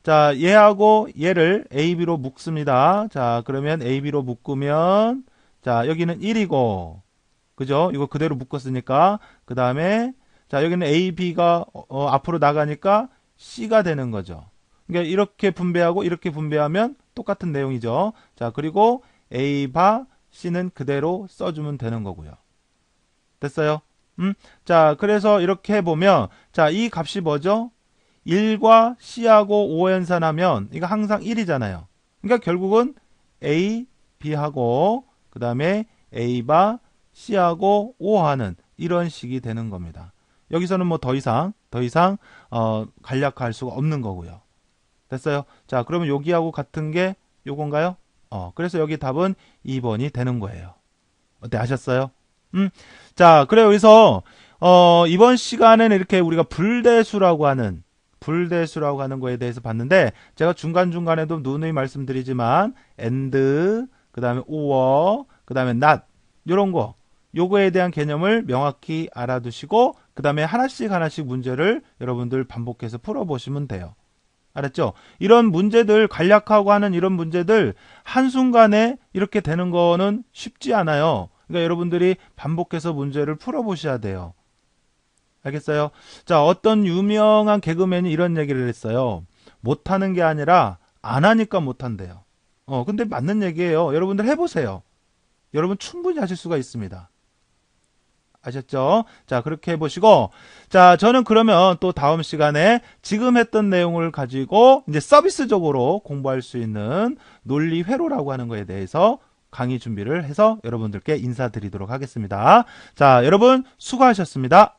자, 얘하고 얘를 A, B로 묶습니다. 자, 그러면 A, B로 묶으면 자, 여기는 1이고 그죠? 이거 그대로 묶었으니까 그 다음에 자, 여기는 A, B가 앞으로 나가니까 C가 되는 거죠. 그러니까 이렇게 분배하고 이렇게 분배하면 똑같은 내용이죠. 자, 그리고 A 바 C는 그대로 써주면 되는 거고요. 됐어요? 자, 그래서 이렇게 해보면, 자, 이 값이 뭐죠? 1과 C하고 5 연산하면, 이거 항상 1이잖아요. 그러니까 결국은 A, B하고, 그 다음에 A바 C하고 5하는 이런 식이 되는 겁니다. 여기서는 뭐 더 이상, 간략화할 수가 없는 거고요. 됐어요? 자, 그러면 여기하고 같은 게 요건가요? 그래서 여기 답은 2번이 되는 거예요. 어때, 아셨어요? 자, 그래 여기서 이번 시간에는 이렇게 우리가 불대수라고 하는 거에 대해서 봤는데 제가 중간중간에도 누누이 말씀드리지만 and 그다음에 or 그다음에 not 요런 거 요거에 대한 개념을 명확히 알아두시고 그다음에 하나씩 문제를 여러분들 반복해서 풀어보시면 돼요. 알았죠? 이런 문제들 간략하고 하는 이런 문제들 한순간에 이렇게 되는 거는 쉽지 않아요. 그러니까 여러분들이 반복해서 문제를 풀어보셔야 돼요. 알겠어요? 자, 어떤 유명한 개그맨이 이런 얘기를 했어요. 못하는 게 아니라 안 하니까 못한대요. 근데 맞는 얘기예요. 여러분들 해보세요. 여러분 충분히 하실 수가 있습니다. 아셨죠? 자, 그렇게 해보시고, 자, 저는 그러면 또 다음 시간에 지금 했던 내용을 가지고 이제 서비스적으로 공부할 수 있는 논리 회로라고 하는 거에 대해서 강의 준비를 해서 여러분들께 인사드리도록 하겠습니다. 자, 여러분 수고하셨습니다.